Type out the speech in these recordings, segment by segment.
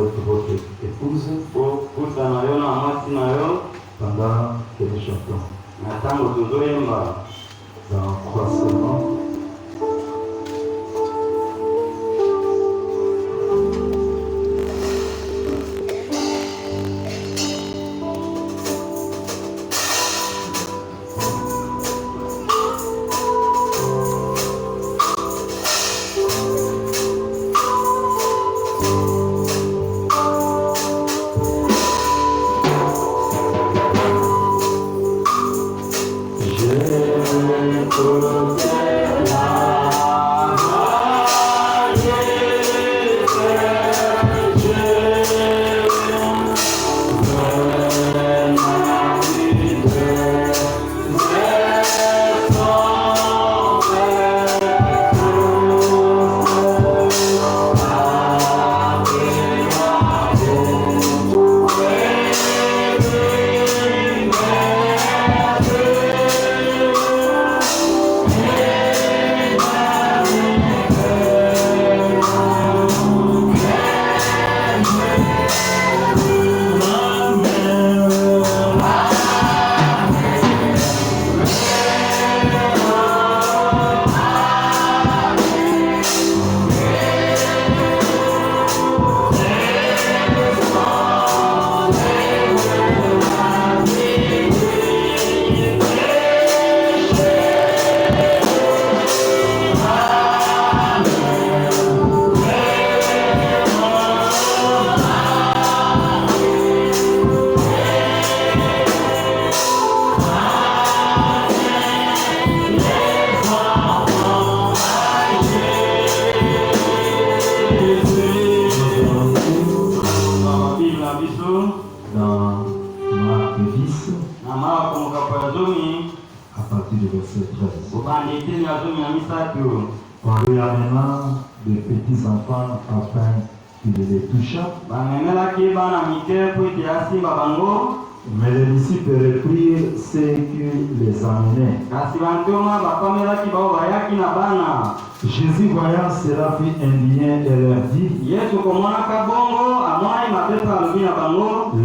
être votre épouse pendant que nous chantons. Dans 3 secondes. On regarde maintenant des petits enfants afin qu'ils les touchent. Mais les disciples reprirent ceux qui les amenaient. Jésus, voyant cela, fut indigné et leur dit: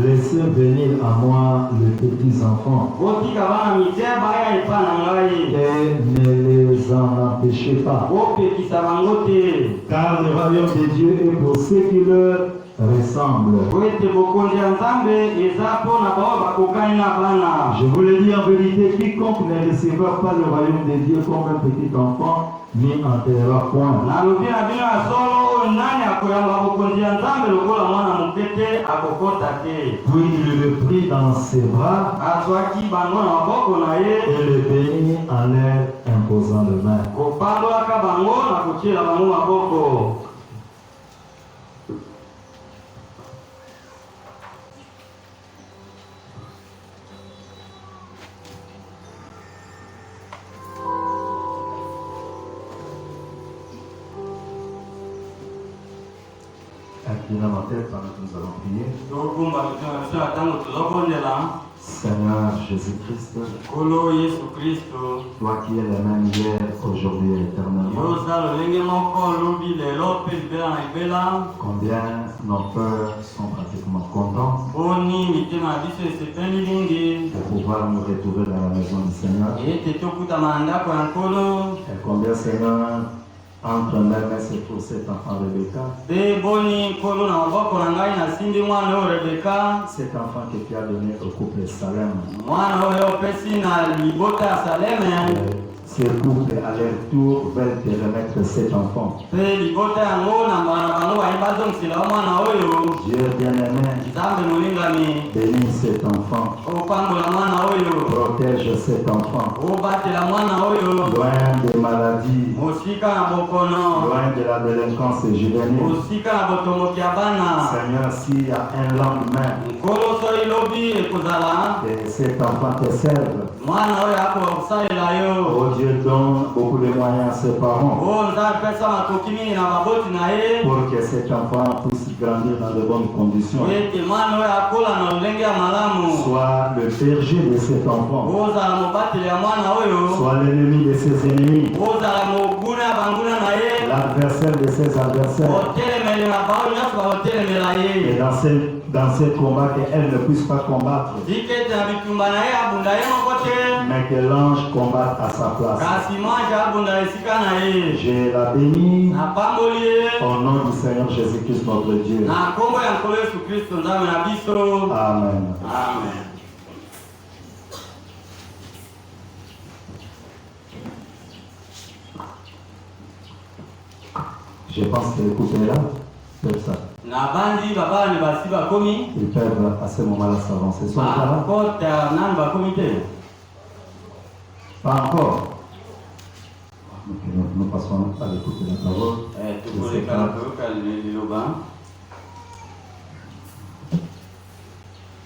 laissez venir à moi les petits enfants et ne les en empêchez pas, car le royaume de Dieu est pour ceux qui leur ressemblent. Je vous le dis en vérité, quiconque ne recevra pas le royaume de Dieu comme un petit enfant n'y entrera point. Puis il le prit dans ses bras et le bénit en l'air imposant de main. Inclinons nos têtes pendant que nous allons prier. Seigneur Jésus-Christ, toi qui es le même hier, aujourd'hui et éternellement, combien nos cœurs sont pratiquement contents de pouvoir nous retrouver dans la maison du Seigneur. Et combien, Seigneur, entre mes mains se trouve cet enfant Rebecca. Cet enfant que tu as donné au couple Salem. Ce couple à leur tour veulent te remettre cet enfant. Dieu bien-aimé, bénis cet enfant. Protège cet enfant. Loin des maladies, loin de la délinquance juvénile. Seigneur, s'il y a un lendemain, que cet enfant te serve. Oh Dieu, donne beaucoup de moyens à ses parents pour que cet enfant puisse grandir dans de bonnes conditions. Sois le berger de cet enfant. Sois l'ennemi de ses ennemis. l'adversaire de ses adversaires. Et dans ces combats, qu'elle ne puisse pas combattre, mais que l'ange combatte à sa place. Je la bénis au nom du Seigneur Jésus-Christ notre Dieu. Amen. Amen. Je pense que les coupés-là peuvent ça. Ils peuvent à ce moment-là s'avancer. Sont là? Pas encore. Okay, nous passons à l'écoute de la parole.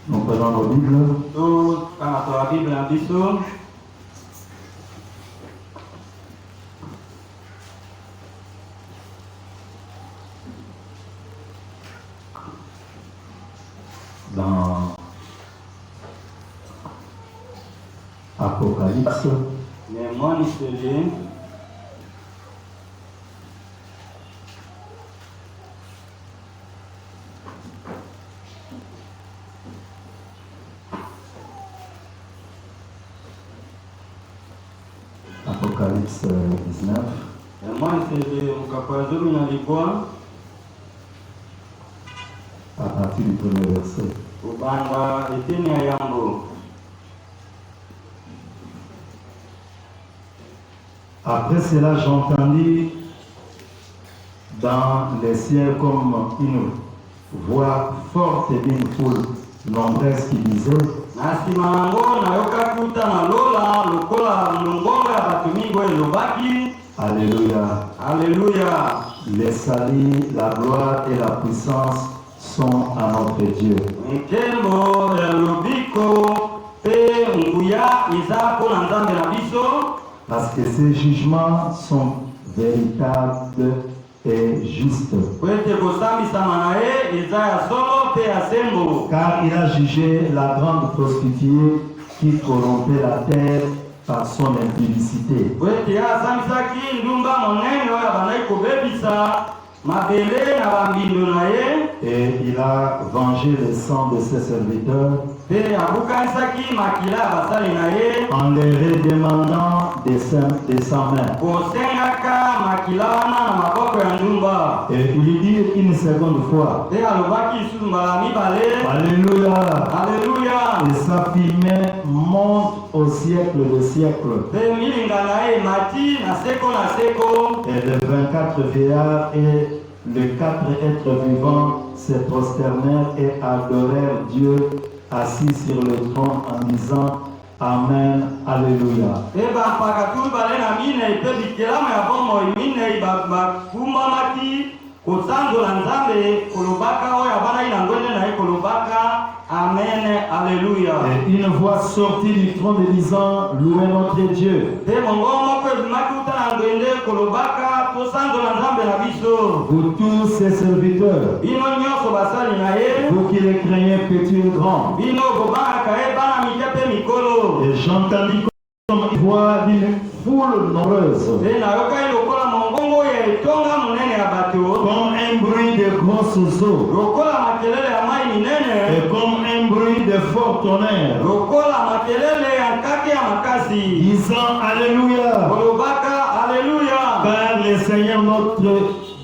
Nous prenons nos Bibles. Dans Apocalypse, Apocalypse 19. À partir du premier verset. Après cela, j'entendis dans les cieux comme une voix forte et d'une foule nombreuse qui disait: Alléluia. Alléluia. Les saluts, la gloire et la puissance sont à notre Dieu. Parce que ces jugements sont véritables et justes. Car il a jugé la grande prostituée qui corrompait la terre par son impudicité. Et il a vengé le sang de ses serviteurs en les redemandant de sa main. Et il dit une seconde fois: Alléluia. Alléluia. Et sa fumée monte au siècle des siècles. Et les 24 vieillards et les 4 êtres vivants se prosternèrent et adorèrent Dieu assis sur le trône en disant: Amen, Alléluia. Amen, Alléluia. Et une voix sortit du trône disant: Louez notre Dieu. Vous tous ses serviteurs, vous qui les craignez petits et grands. Et j'entendis comme une voix d'une foule nombreuse, comme un bruit de grosses eaux, et comme un bruit de fort tonnerre, disant: Alléluia. Car le Seigneur notre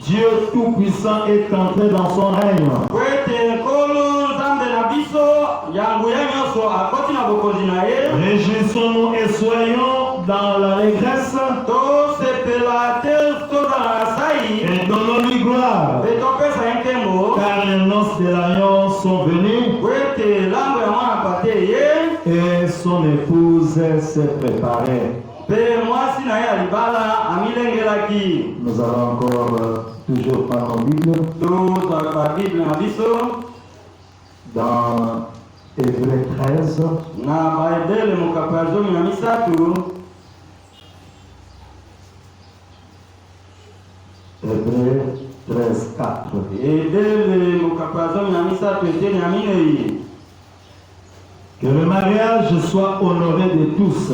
Dieu Tout-Puissant est entré dans son règne. Réjouissons-nous et soyons dans l'allégresse et donnons-lui gloire, car les noces de l'agneau sont venues et son épouse s'est préparée. Nous allons encore toujours prendre nos Bibles dans Hébreux 13. Hébreux 13, 4. Que le mariage soit honoré de tous.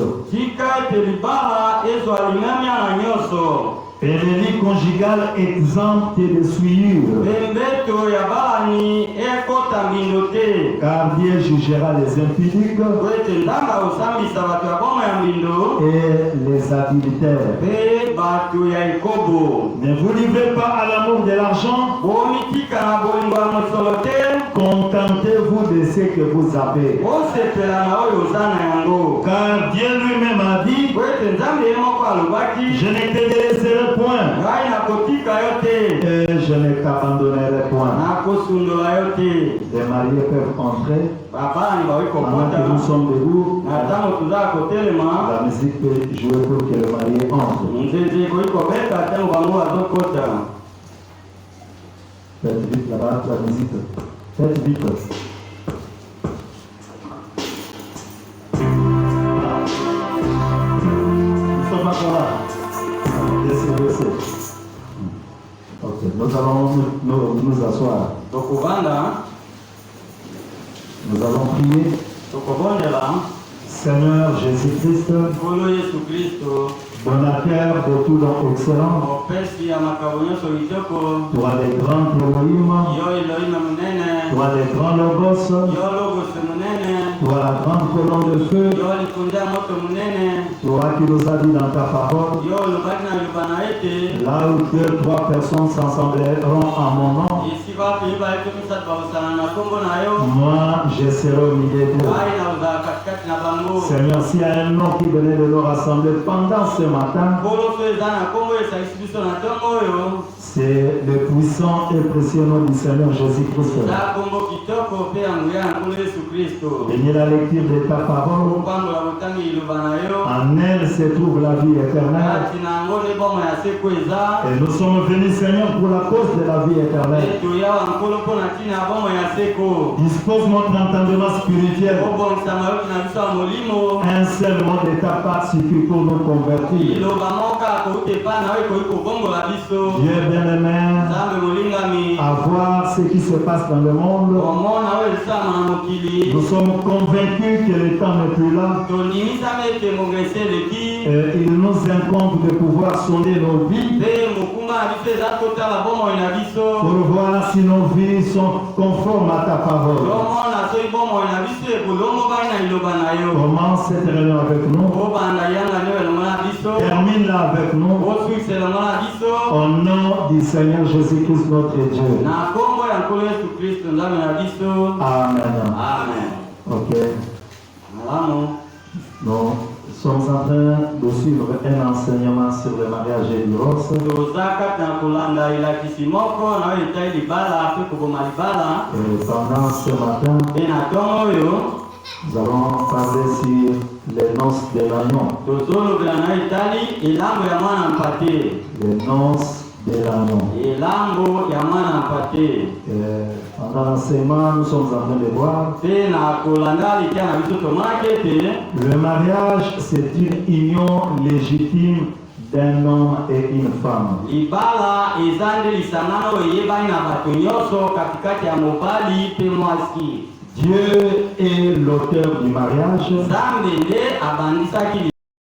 Et le lit conjugal exempt de souillure. Bembeto ya balani ekota mbindo te. Car Dieu jugera les impudiques Kwete ndanga osambisa bato ya boma ya mbindo. et les adultères. Pe bato ya ikobo. Ne vous livrez pas à l'amour de l'argent. Bomitika na bolingo ya mosolo te. Contentez-vous de ce que vous avez. Osepela na oyo oza na yango. Car Dieu lui-même a dit, Kwete nzambe ye moko alobaki. je ne te délaisserai point Ngai nakotika yo te. et je ne t'abandonnerai point. Nakosundola yo te. Les mariés peuvent entrer. Babani bawe Pendant que nous kokota. sommes debout, Na ntango tozala kotelema. la musique peut jouer pour que le marié entre. Nzeze ekoki kobeta ntango bango bazokota. Faites vite là-bas, la musique. Faites vite. Nous sommes encore là. Laissez. Ok, nous allons nous asseoir. Tokovanda, Nous allons prier. tokobondela Seigneur Jésus-Christ, nkolo Yesu Kristo, donateur de tout don excellent, mopesi ya makambo nyonso kitoko, toi les grands Elohim, yo Elohima munene, toi les grands Logos, yo Logos munene, toi la grande colonne de feu, yo likunde ya moto munene, toi qui nous as dit dans ta parole, yo olobaki na liloba na ete là où 2 3 personnes s'assembleront en mon nom, esika bato mibale to misato bakosana na nkombo na yo, moi je serai au milieu d'eux. ngai nakozala katikati na bango. Seigneur, s'il y a un nom qui venait de nous rassembler pendant ce matin, Nkolo so eza na nkombo esalisi biso na ntongo oyo, c'est le puissant et précieux nom du Seigneur Jésus-Christ. eza nkombo kitoko mpe ya nguya ya nkolo Yesu Kristo. Bénis la lecture de ta parole. Kopambola kotangi liloba na yo. En elle se trouve la vie éternelle. Kati na yango nde bomoi ya seko eza. Et nous sommes venus, Seigneur, pour la cause de la vie éternelle. Mpe toyawa nkolo mpo na ntina ya bomoi ya seko. Dispose notre entendement spirituel. Obongisa mayoki na biso ya molimo. Un seul mot de ta part suffit pour nous convertir. Liloba moko kaka kouta epai na yo ekoki kobongola biso. Dieu bien-aimé, Nzambe molingami. à voir ce qui se passe dans le monde, Omona oyo esalama na mokili. nous sommes convaincus que le temps n'est plus là. Tonimisami ete ngonga esi eleki. Et il nous incombe de pouvoir sonder nos vies Mpe mokumba na biso eza totala bomoi na biso. pour voir si nos vies sont conformes à ta parole. Tomona soki bomoi na biso ekolongobaki na liloba na yo. Commence cette réunion avec nous. Obanda yanga nyo elongo na biso. Termine-la avec nous. Osukisa elongo na biso. Au nom du Seigneur Jésus-Christ, notre Dieu. Na nkombo ya nkolo Yesu Kristo nzambe na biso. Amen. Amen. Ok. Malamu. Nous sommes en train de suivre un enseignement sur le mariage et le divorce. Toza kati na kolanda elakisi moko na oyo etai libala mpe koboma libala. Et pendant ce matin, Mpe na ntongo oyo nous allons parler sur les noces de l'agneau. tozolobela na etali elambo ya mwana mpate. Les noces de l'agneau. Elambo ya mwana mpate. Et pendant l'enseignement, nous sommes en train de voir. Mpe na kolanda likia na biso tomonaki ete Le mariage, c'est une union légitime d'un homme et une femme. libala eza nde lisangano oyo eyebani na bato nyonso katikati ya mobali mpe mwasi. Dieu est l'auteur du mariage. Nzambe nde abandisaki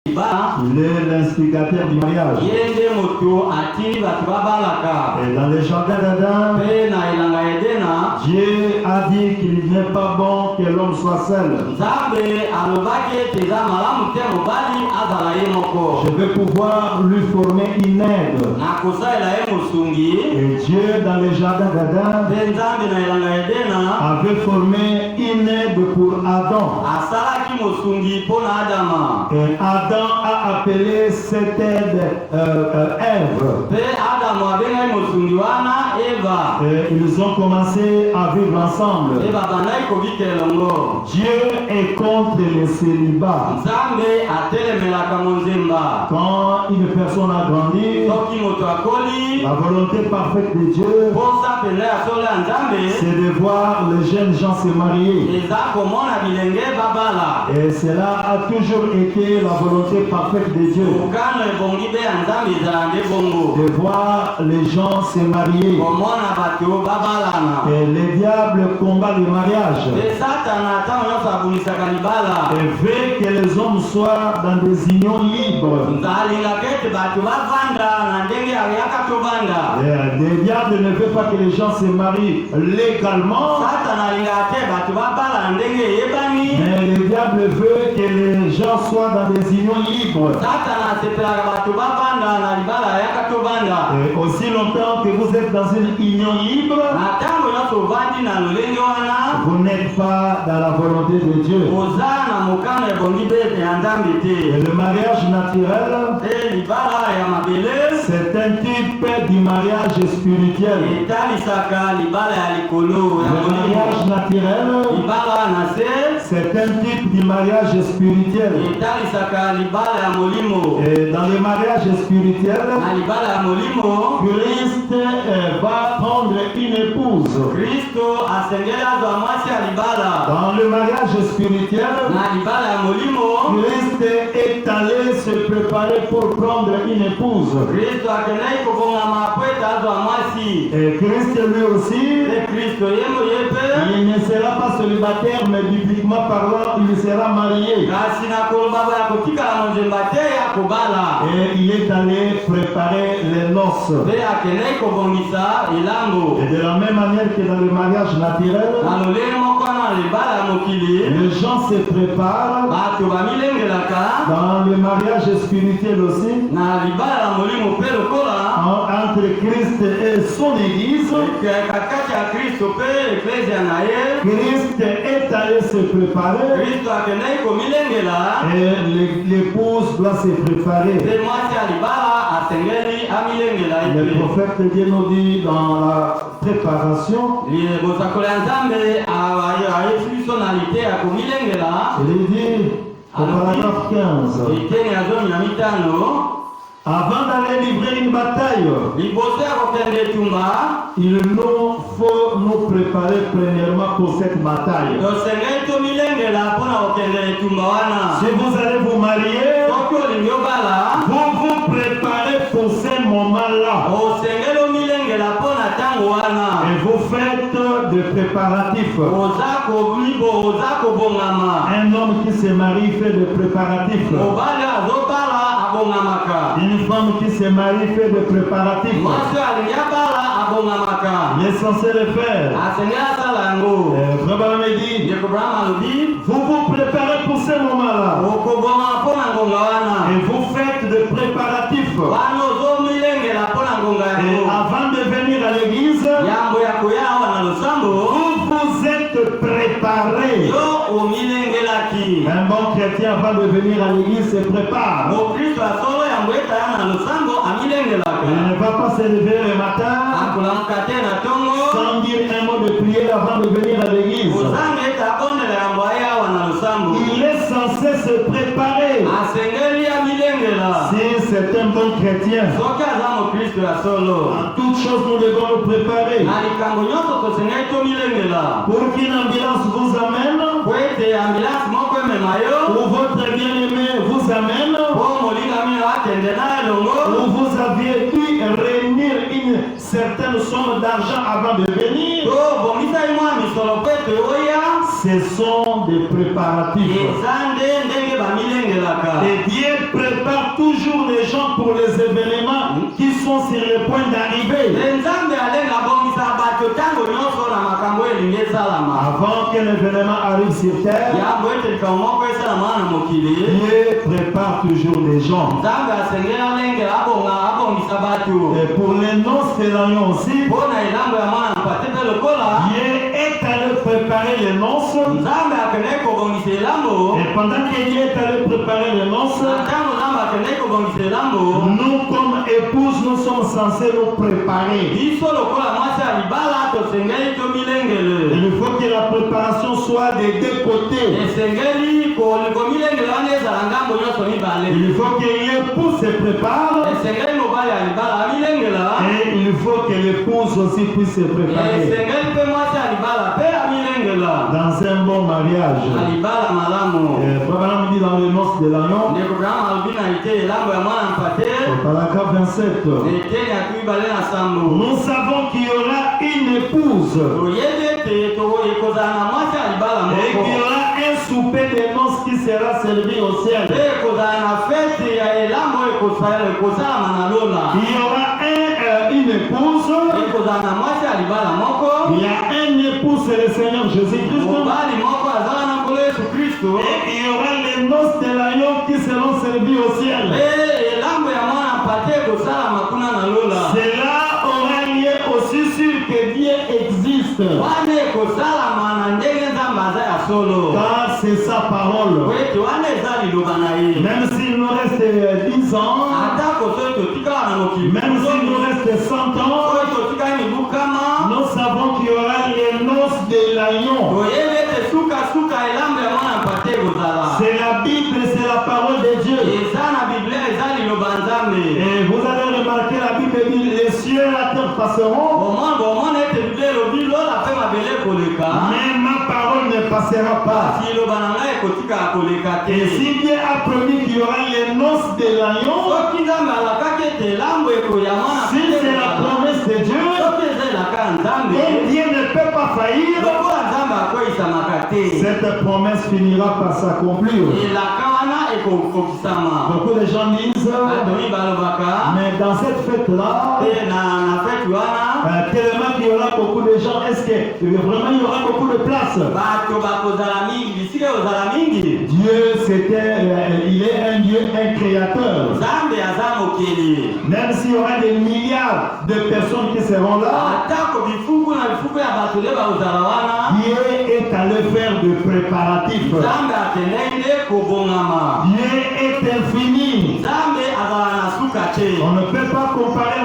libala. Il est l'instigateur du mariage. Ye nde moto atindi bato babalaka. Et dans le jardin d'Adam, Mpe na elanga ya edena Dieu a dit qu'il n'est pas bon que l'homme soit seul. Nzambe alobaki ete eza malamu te mobali azala ye moko. Je vais pouvoir lui former une aide. Na kosalela ye mosungi. Et Dieu, dans le jardin d'Adam, Mpe Nzambe na elanga ya edena avait formé une aide pour Adam. asalaki mosungi mpo na Adama. Et Adam a appelé cette aide Ève. Mpe Adamu abengaki mosungi wana Eva. Et ils ont commencé à vivre ensemble. Mpe babandaki kobika elongo. Dieu est contre le célibat. Nzambe atelemelaka monzemba. Quand une personne a grandi, Soki moto akoli la volonté parfaite de Dieu, posa mpenza ya solo ya Nzambe c'est de voir les jeunes gens se marier. eza komona bilenge babala. Et cela a toujours été la volonté parfaite de Dieu. Okano ebongi mpe ya Nzambe ezala nde bongo. De voir voir les gens se marier. komona bato babalana. Et le diable combat le mariage. Mpe Satana ntango nyonso abulisaka libala. Et veut que les hommes soient dans des unions libres. Nzalingaka ete bato bavanda na ndenge yaka tovanda. Et le diable ne veut pas que les gens se marient légalement. Satana alingaka te bato babala na ndenge eyebani. Mais le diable veut que les gens soient dans des unions libres. Satana asepelaka bato bavanda na libala yaka tovanda. Et aussi longtemps que vous êtes dans une union libre, Na ntango nyonso ovandi na lolenge wana, vous n'êtes pas dans la volonté de Dieu. oza na mokano ebongi mpe ya Nzambe Et te. le mariage naturel, Mpe libala ya mabele c'est un type du mariage spirituel. etalisaka libala ya likolo ya Le molimo. mariage naturel, Libala na se c'est un type du mariage spirituel. etalisaka libala ya molimo. Et dans le mariage spirituel, Na libala ya molimo, Christ va prendre une épouse. Kristo asengeli azwa mwasi ya libala. Dans le mariage spirituel, Na libala ya molimo, Christ est allé se préparer pour prendre une épouse. Kristo akendaki kobongama po ete azwa mwasi. Et Christ lui aussi, Mpe Kristo ye moye mpe il ne sera pas célibataire, mais bibliquement parlant, il sera marié. kasi na koloba ya kotikala monzemba te ya kobala. Et il est allé préparer les noces. Mpe akendaki kobongisa elambo. Et de la même manière que dans le mariage naturel, Na lolenge moko na libala ya mokili, les gens se préparent. bato bamilengelaka. Dans le mariage spirituel aussi, Na libala ya molimo mpe lokola entre Christ et son Église, katikati ya Kristo mpe eklezia na ye, Christ est allé se préparer Kristo akendaki komilengela. et l'épouse doit se préparer. Mpe mwasi ya libala asengeli amilengela Le ete. prophète Dieu nous dit dans la préparation, Bosakolo ya Nzambe ayesi biso na lite ya komilengela. il dit au paragraphe 15, Liteni ya 15, avant d'aller livrer une bataille, liboso ya kokende etumba, il nous faut nous préparer premièrement pour cette bataille. tosengeli tomilengela mpo na kokende etumba wana. Si vous allez vous marier, Soki olingi obala, vous vous préparez pour ce moment-là. osengeli omilengela mpo na ntango wana. Et vous faites des préparatifs. Oza kobongama. Un homme qui se marie fait des préparatifs. Mobali azobala abongamaka. Une femme qui se marie fait des préparatifs. Mwasi alingi abala abongamaka. Il est censé le faire. Asengeli asala yango. Frère me dit, Ndeko Branham alobi, vous vous préparez pour ce moment-là. okobonga mpo na ngonga wana. Et vous faites des préparatifs. Wana ozomilengela mpo na ngonga Et yango. avant de venir à l'église, Yambo ya koya awa na losambo, vous êtes préparés. yo omilengelaki. Un bon chrétien avant de venir à l'église se prépare. Mokristo ya solo yambo etaya na losambo Il amilengelaka. ne va pas se lever le matin Akolamuka te na tongo, sans dire un mot de prière avant de venir à l'église. ozanga ete abondela yambo aye awa na losambo. Il est censé se préparer. Asengeli amilengela. Si c'est un bon chrétien, Soki aza mokristo ya solo, en toute chose nous devons nous préparer. na likambo nyonso tosengeli tomilengela. Pour qu'une ambulance vous amène, Po ete ambulance moko emema yo, ou votre bien-aimé vous amène, po molingami yo akende na elongo, ou vous aviez pu réunir une certaine somme d'argent avant de venir, to bongisai mwa misolo po ete oya, ce sont des préparatifs. eza nde ndenge bamilengelaka. Et Dieu prépare toujours les gens pour les événements qui sont sur le point d'arriver. Nzambe alenga bongisa bato ntango nyonso na makambo elingi esalama. Avant que l'événement arrive sur terre, Yambo ete likambo moko esalama na mokili, Dieu prépare toujours les gens. Nzambe asengeli alengela abongisa bato. Et pour les noces de l'agneau aussi, Mpo na elambo ya mwana mpate mpe lokola, Dieu est allé préparer les noces. Nzambe akendeki kobongisa elambo. Et pendant que Dieu est allé préparer les noces, Na ntango Nzambe akendeki kobongisa elambo, nous comme épouses, nous sommes censés nous préparer. biso lokola mwasi ya libala tosengeli tomilengele. Il faut que la préparation soit des deux côtés. Esengeli komilengele wana ezala ngambo nyonso mibale. Il faut que l'épouse se prépare Esengeli mobali ya libala amilengela. et il faut que l'épouse aussi puisse se préparer. Esengeli mpe mwasi ya libala mpe amilengela. Dans un bon bon mariage. alibala malamu. Frère Branham dit dans les noces de l'agneau, Ndeko Branham alibina ite elambo ya mwana mpate. au paragraphe 27, Neteni akibale na sambo. nous savons qu'il y aura une épouse Toyebi ete ekozala na mwasi alibala et moko. qu'il y aura un souper de noces qui sera servi au ciel. Pe ekozala na fete ya elambo ekosalama na lola. Il y aura une épouse, Ekozala na mwasi alibala moko. il y a un époux, c'est le Seigneur Jésus-Christ. Mobali moko azala na nkolo Yesu Kristo. Et il y aura les noces de l'agneau qui seront servies au ciel. Pe elambo ya mwana mpate ekosalama kuna na lola. Cela aura lieu aussi sur que Dieu existe. Wana ekosalama na ndenge nzambe aza ya solo. Car c'est sa parole. Ete wana eza liloba na ye. Même s'il nous reste 10 ans, Atako soki totikala na mokili. même s'il nous reste 100 ans, Soki totikali mibukama. nous savons qu'il y aura les noces de l'agneau. Toyebi ete sukasuka elambo ya mwana mpate ekozala. C'est la Bible, c'est la parole de Dieu. Eza na Biblia eza liloba nzambe. Et vous avez remarqué, la Bible dit, les cieux et la terre passeront, Bomona ete Biblia elobi lola mpe mabele ekoleka. mais ma parole ne passera pas. Kasi liloba na ngai ekotika koleka te. Et si Dieu a promis qu'il y aura les noces de l'agneau, Soki nzambe alakaki ete elambo ekoya mwana si c'est la promesse de Dieu, soki eza elaka ya nzambe. et Dieu ne peut pas faillir, Lokola nzambe akoyisamaka te. cette promesse finira par s'accomplir. Elaka wana ekokokisama. Beaucoup de gens disent, Bato balobaka. mais dans cette fête-là, Pe na fete wana. tellement qu'il y aura beaucoup de gens, est-ce que vraiment il y aura beaucoup de place? Bato bakozala mingi bisika ozala mingi. Dieu, il est un Dieu, un créateur. Nzambe aza mokeli. Même s'il y aura des milliards de personnes qui seront là, Atako bifuku na bifuku ya bato nde bakozala wana. Dieu est allé faire de préparatifs. Nzambe akendenge kobongama. Dieu est infini. Nzambe azala na suka te. On ne peut pas comparer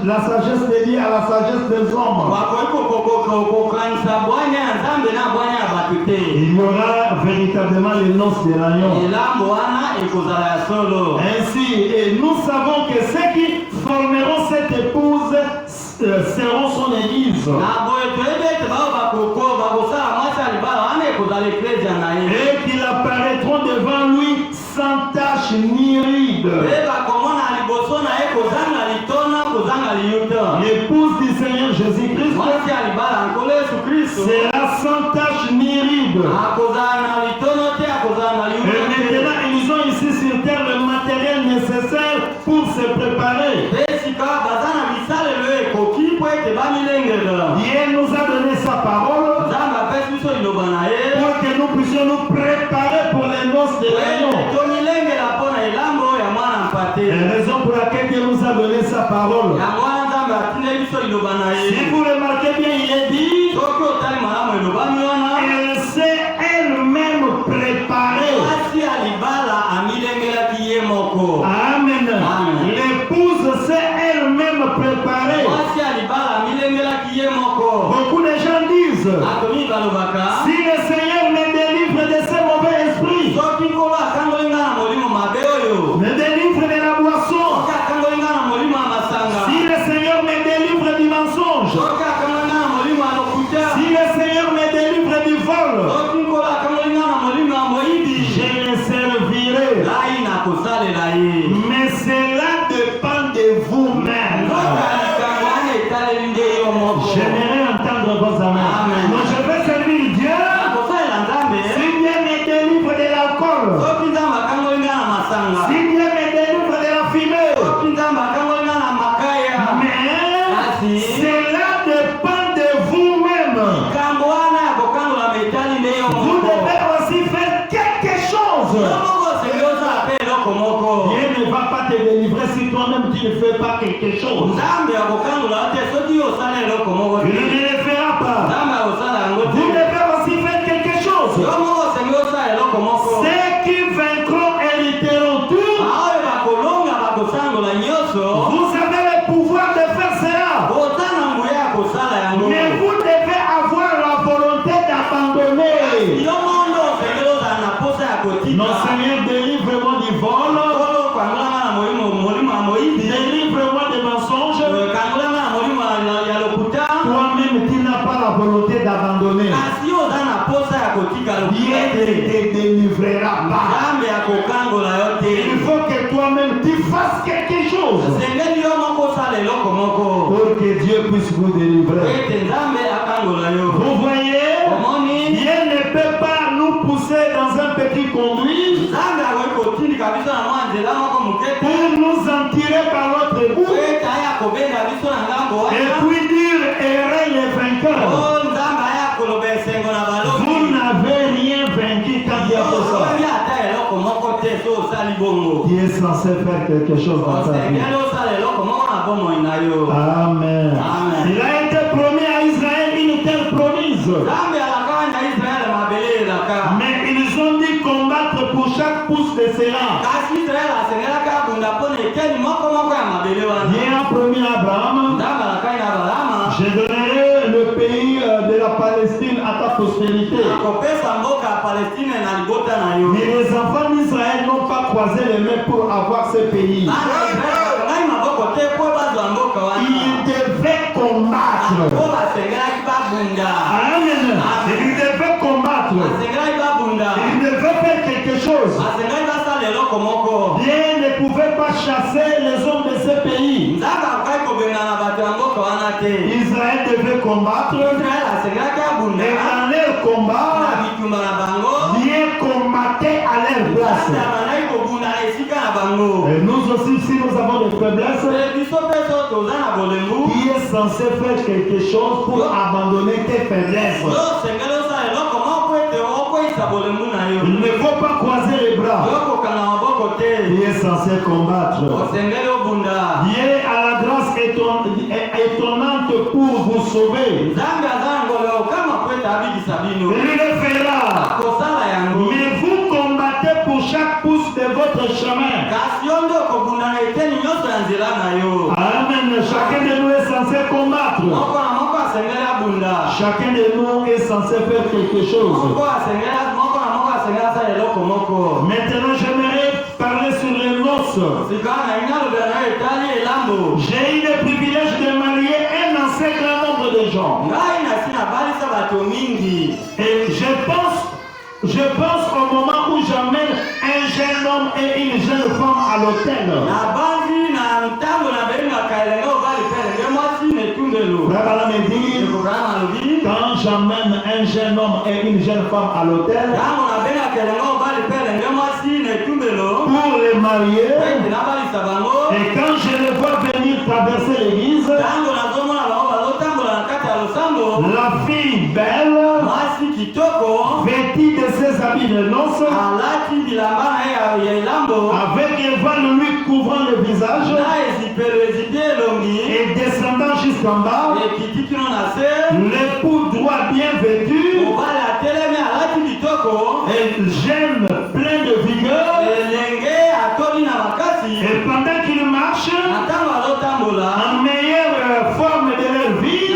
la sagesse de Dieu à la sagesse des hommes. Bakoki kokanisa bwanya ya nzambe na bwanya ya bato te. Il y aura véritablement les noces de l'agneau. Elambo wana ekozala ya solo. Ainsi, et nous savons que ceux qui formeront cette épouse seront son église. Na boye toyebi ete bao bakosala mwasi ya libala wana ekozala eklezia na ye. Et qu'ils apparaîtront devant lui sans tache ni ride. Pe bakomona liboso na ye kozanga litona kozanga liyuta. L'épouse du Seigneur Jésus-Christ Mwasi ya libala nkolo Yesu Kristo sera sans tache ni ride. akozala na litono te akozala na Et liyuta te. maintenant, ils ont ici sur terre le matériel nécessaire pour se préparer. Pe sika baza na bisalelo ekoki po ete bamilengela. Dieu nous a donné sa parole Nzambe apesi biso liloba na ye. pour que nous puissions nous préparer pour les noces de l'agneau. Tomilengela mpo na elambo ya mwana mpate. La raison pour laquelle Dieu nous a donné sa parole. Yango wana nzambe atindeli biso liloba na ye. Si vous remarquez bien, il est dit, Soki otali malamu elobami wana. elle s'est elle-même préparée. Mwasi ya libala amilengelaki ye moko. Amen. Amen. L'épouse s'est elle-même préparée. Mwasi ya libala amilengelaki ye moko. Beaucoup de gens disent, Atomi balobaka. si le Seigneur me délivre de ce mauvais esprit, Soki nkolo akangoli nga na molimo mabe oyo. me délivre de la boisson, Soki akangoli nga na molimo ya masanga. si le Seigneur me délivre du mensonge, Soki akangoli nga na molimo ya lokuta. si le Seigneur me délivre du vol, Soki nkolo akangoli nga na molimo ya moyibi. je le servirai. Ngai nakosalela ye. Mais cela dépend de vous-même. Soki likambo wana etaleli nde yo moko. J'aimerais entendre vos amens. Amen. Donc je vais servir Dieu Nakosalela nzambe. si Dieu me délivre de l'alcool, Soki nzambe akangoli nga na masanga. si Dieu me délivre de la fumée. Soki nzambe akangoli nga na makaya. Mais cela dépend de vous-même. Likambo wana ya kokangola metali nde yo Vous moko. devez aussi faire quelque chose. Yo moko osengi osala mpe eloko moko. Dieu ne va pas te délivrer si toi-même tu ne fais pas quelque chose. Nzambe akokangola te soki osala eloko moko Il te. ne le fera pas. Nzambe akosala yango Vous te. devez aussi faire quelque chose. Yo moko osengi osala eloko moko. Ceux qui vaincront hériteront tout. Oyo bakolonga bakosangola nyonso. Vous avez le pouvoir de faire cela. Oza na nguya ya kosala yango. Mais vous devez avoir la volonté d'abandonner. Yo mondo osengi ozala na posa ya kotika. Non, Seigneur, délivre-moi du vol. Kolo kangolanga na molimo ya moyibi. Délivre-moi des mensonges. Kangolanga na molimo ya lokuta. Toi-même, tu n'as pas la volonté Dieu ne te délivrera pas. Il faut que toi-même tu fasses quelque chose pour que Dieu puisse vous délivrer. Vous voyez, Dieu ne peut pas nous pousser dans un petit conduit pour nous en tirer par l'autre bout et puis dire errez les vainqueurs. Vous n'avez rien vaincu quand Dieu a fait ça. Dieu est censé faire quelque chose dans sa vie. Amen. Il a été promis à Israël une telle promise. Mais ils ont dû combattre pour chaque pouce de cela. Dieu a promis à Abraham, je donnerai le pays de la Palestine à ta postérité. Mais les enfants d'Israël n'ont pas croisé les mains pour avoir ce pays. Ils devaient combattre. Amen. Ils devaient combattre. Ils devaient faire quelque chose. Dieu ne pouvait pas chasser les hommes de ce pays. Israël devait combattre. Et dans leur combat, Dieu combattait à leur place. Et nous aussi, si nous avons des faiblesses, qui est censé faire quelque chose pour abandonner tes faiblesses? Il ne faut pas croiser les bras. Qui est censé combattre? Dieu a la grâce étonnante pour vous sauver. Il le fera. Mais vous combattez pour chaque pouce de votre chemin. Amen. Chacun de nous est censé combattre. Chacun de nous est censé faire quelque chose. Maintenant, j'aimerais parler sur les noces. J'ai eu le privilège de marier un assez grand nombre de gens. Et je pense au moment où j'amène un jeune homme et une jeune femme à l'hôtel. Quand j'amène un jeune homme et une jeune femme à l'hôtel pour les marier, et quand je les vois venir traverser l'église, la fille belle, vêtue de ses habits de noces, avec un voile lui couvrant le visage, et descendant jusqu'en bas, l'époux droit bien vêtu, et jeune, plein de vigueur, et pendant qu'il marche, en meilleure forme de leur vie,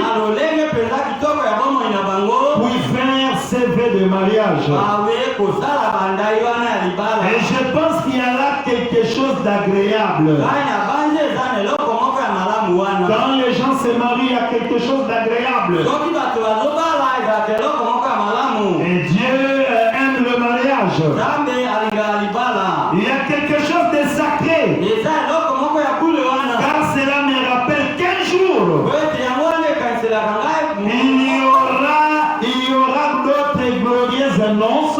pour faire ses vœux de mariage. Et je pense qu'il y a là quelque chose d'agréable. Quand les gens se marient, il y a quelque chose d'agréable. Et Dieu aime le mariage. Il y a quelque chose de sacré. Car cela me rappelle qu'un jour, il y aura d'autres glorieuses annonces.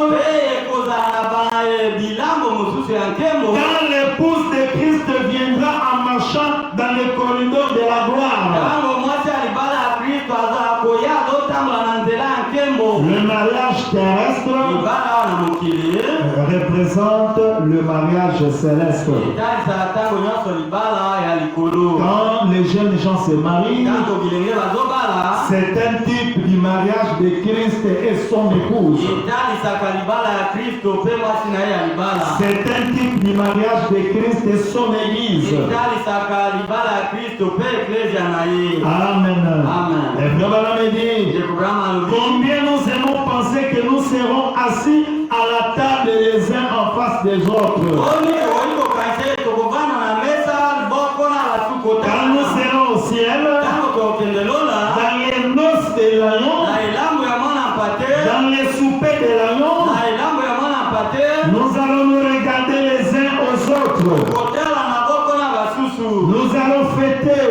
Quand l'épouse de Christ viendra en marchant dans le corridor de la gloire. Le mariage terrestre représente le mariage céleste. Quand les jeunes gens se marient, c'est un type du mariage de Christ et son épouse. C'est un type du mariage de Christ et son église. Amen. Et Abraham dit, combien nous aimons penser que nous serons assis à la table les uns en face des autres. Quand nous serons au ciel, dans les noces des lions, dans les soupers des Nous allons nous regarder les uns aux autres. Nous allons fêter.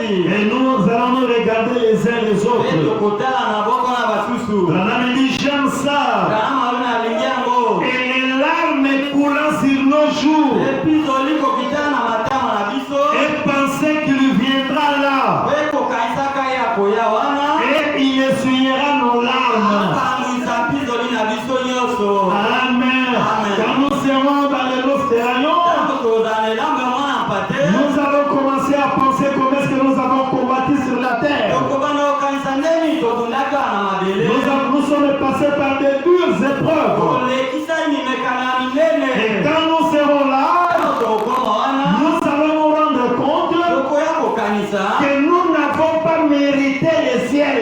Et nous allons nous regarder les uns les autres. Branham dit j'aime ça. Et les larmes coulant sur nos joues. Et penser qu'il viendra là. Et il essuiera nos larmes. Amen. Quand nous serons dans les l'océan, nous allons commencer à penser comment est-ce que nous avons combattu sur la terre. Nous sommes passés par des dures épreuves. Et quand nous serons là, nous allons nous rendre compte que nous n'avons pas mérité le ciel.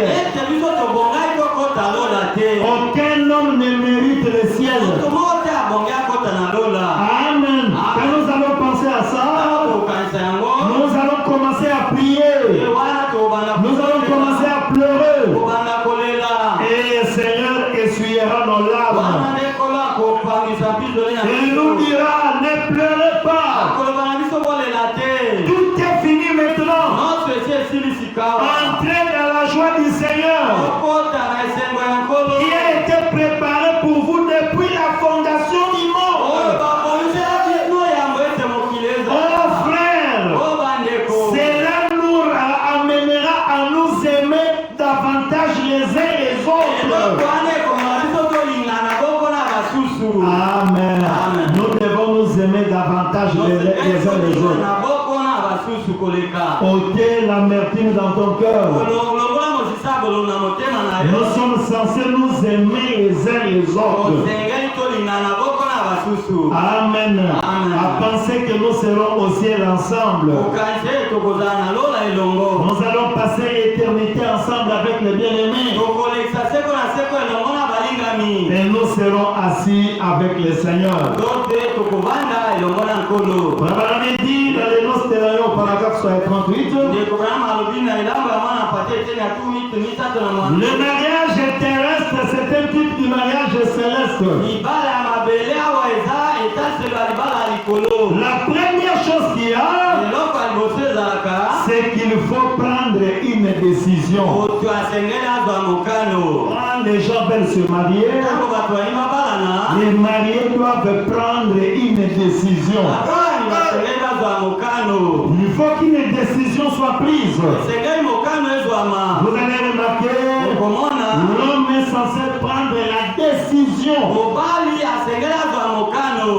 Aucun homme ne mérite le ciel. Amen. Quand nous allons penser à ça, nous allons commencer à prier. Nous allons commencer à pleurer. Et le Seigneur essuiera nos larmes. Et il nous dira, ne pleurez pas. Tout est fini maintenant. Entrez dans la joie du Seigneur qui a été préparé pour vous depuis la fondation du monde. Oh frère, cela nous amènera à nous aimer davantage les uns les autres. Amen. Nous devons nous aimer davantage les uns les autres. Ôtez l'amertume dans ton cœur. Nous sommes censés nous aimer les uns les autres. Amen. À penser que nous serons au ciel ensemble. Nous allons passer l'éternité ensemble avec les bien-aimés. Et nous serons assis avec le Seigneur. Abraham dit dans les noces de l'Aïon, paragraphe 38. Le mariage terrestre, c'est un type du mariage céleste. La première chose qu'il y a, c'est qu'il faut prendre une décision. Quand les gens veulent se marier, les mariés doivent prendre une décision. Il faut qu'une décision soit prise. Vous allez remarquer, l'homme est censé prendre la décision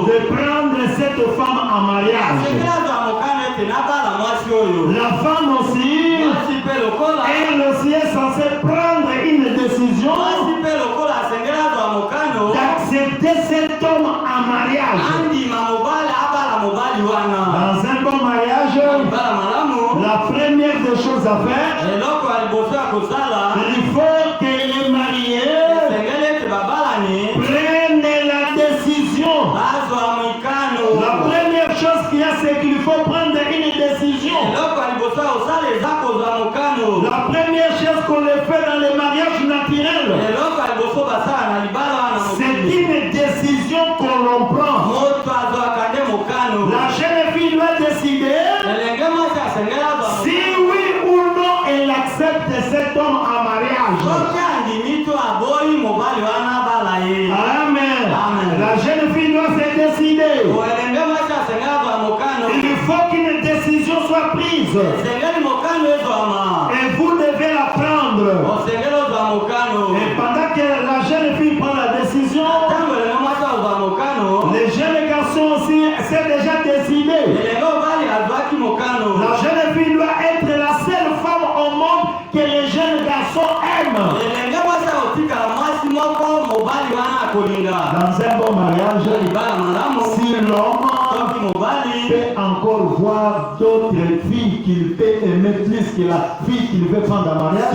de prendre cette femme en mariage. La femme aussi, elle aussi est censée prendre une décision d'accepter cet homme en mariage. Dans un bon mariage, la première des choses à faire, il faut que les mariés prennent la décision. La première chose qu'il y a, c'est qu'il faut prendre une décision. La première chose qu'on fait dans les mariages naturels, c'est une décision qu'on prend. La jeune fille doit décider si oui ou non elle accepte cet homme en mariage. Amen. La jeune fille doit se décider. Il faut qu'une décision soit prise. Et vous devez la prendre. Et pendant que la jeune fille prend la décision, les jeunes garçons aussi s'est déjà décidé. La jeune fille doit être la seule femme au monde que les jeunes garçons aiment. Dans un bon mariage, si l'homme peut encore voir d'autres filles qu'il peut aimer plus que la fille qu'il veut prendre en mariage,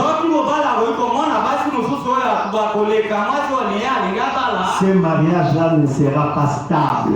ce mariage-là ne sera pas stable.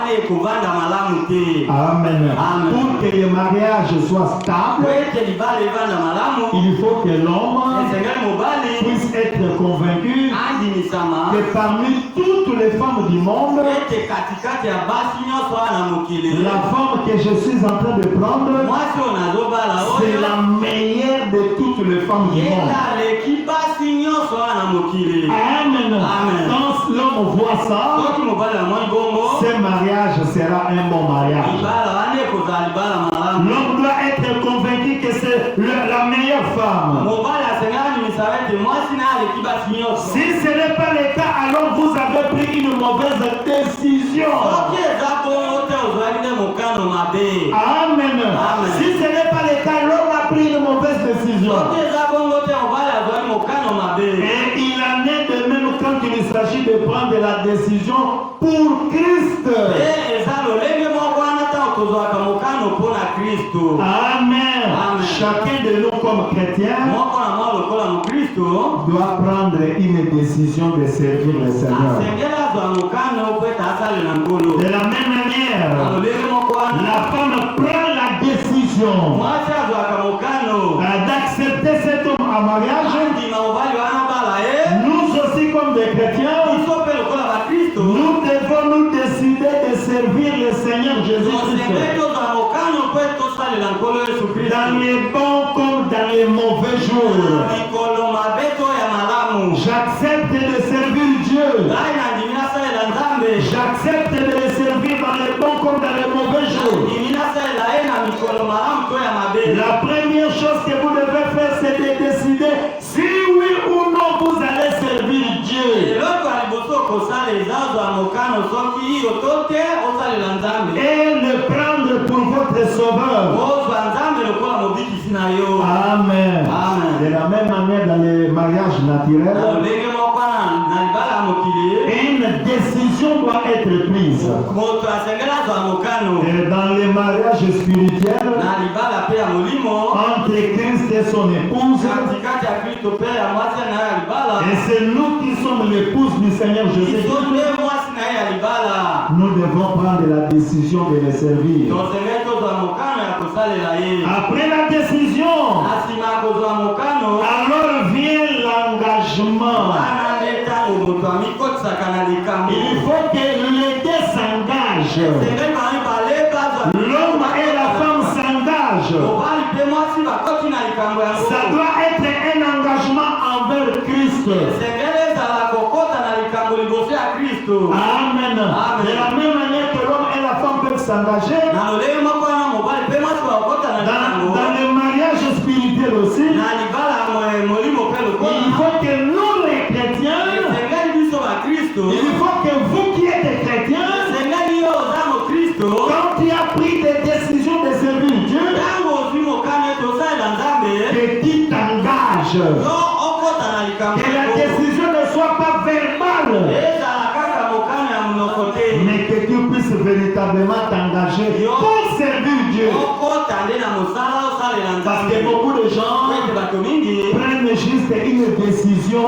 wana ekovanda malamu te. Amen. Amen. Pour que le mariage soit stable, Kwete libala evanda malamu. il faut que l'homme Esengeli mobali puisse être convaincu andimisama que parmi toutes les femmes du monde, ete katikati ya basi nyonso wana mokili la femme que je suis en train de prendre, mwasi oyo nazobala c'est oyo la meilleure de toutes les femmes du monde. yela leki basi nyonso wana mokili. Amen. Amen. Quand l'homme voit ça, soki mobali amoni bongo ce mariage sera un bon mariage. libala wana ekozala libala malamu. L'homme doit être convaincu que c'est la meilleure femme. mobali asengeli andimisa ete mwasi naye aleki basi nyonso. Si ce n'est pas le cas, alors vous avez pris une mauvaise décision. soki eza bongo te ozwaki nde mokano mabe. Amen. Amen. Si ce n'est pas le cas, l'homme a pris une mauvaise décision. soki eza bongo te mobali azwaki mokano mabe. Et il en est de même quand il s'agit de prendre la décision pour Christ. eza lolenge moko wana ntango tozwaka mokano mpo na kristo. Amen. Amen. Chacun de nous comme chrétiens moko na mwa lokola mokristo doit prendre une décision de servir le Seigneur. asengeli azwa mokano mpo ete asalela nkolo. De la même na manière, lolenge moko wana la femme prend la décision mwasi azwaka mokano d'accepter cet homme en mariage. andima mobali wana bala ye. Nous aussi comme des chrétiens, biso mpe lokola bakristo nous devons nous décider de servir le Seigneur tosengeli Jésus-Christ. tozwa mokano mpo ete tosalela nkolo yesu Dans kristo. les bons comme dans les mauvais jours. mikolo mabe to ya malamu. J'accepte de servir Dieu. ngai nandimi nasalela nzambe. J'accepte de le servir dans les bons comme dans les mauvais jours. nandimi nasalela ye na mikolo malamu to ya mabe. La première chose que vous devez faire, c'est de décider si oui ou non vous allez servir Dieu. eloko ya liboso okosala eza ozwa mokano soki yo to te osalela nzambe. Et le prendre pour votre sauveur. ozwa nzambe lokola mobikisi na yo. Amen. Amen. De la même manière dans les mariages na naturels, lolenge moko na libala ya mokili une décision doit être prise. moto asengeli azwa mokano. Et dans les mariages spirituels, na libala mpe ya molimo entre Christ et son épouse, katikati ya kristo mpe ya mwasi na ye ya libala. et c'est nous qui sommes l'épouse du Seigneur biso Jésus-Christ, nde mwasi na ye ya libala. nous devons prendre la décision de le servir. tosengeli tozwa mokano ya kosalela ye. Après la décision, na nsima ya kozwa mokano alors vient l'engagement. wana nde ntango moto amikotisaka na likambo. Il faut que les deux s'engagent. sengeli bamibale bazwa L'homme et la femme s'engagent. mobali mpe mwasi bakoti na likambo Ça yango. doit être un engagement envers Christ. sengeli ezala kokota na likambo liboso ya kristo. Amen. Amen. De la même manière que l'homme et la femme peuvent s'engager, na lolenge moko wana mobali mpe mwasi bakokota na likambo. dans le mariage spirituel aussi, na libala ya molimo mpe il lokola. faut que nous les chrétiens, esengeli biso bakristo. il faut que vous qui êtes chrétiens, esengeli yo oza mokristo. quand tu as pris des décisions de servir Dieu, ntango ozwi mokano ete osalela nzambe que tu t'engages. yo okota na likambo Que la yango. décision ne soit pas verbale, ezala kaka mokano ya monoko te. mais que tu puisses véritablement t'engager pour servir Dieu. okota nde na mosala osalela Parce que nzambe. beaucoup de gens ete bato mingi prennent juste une décision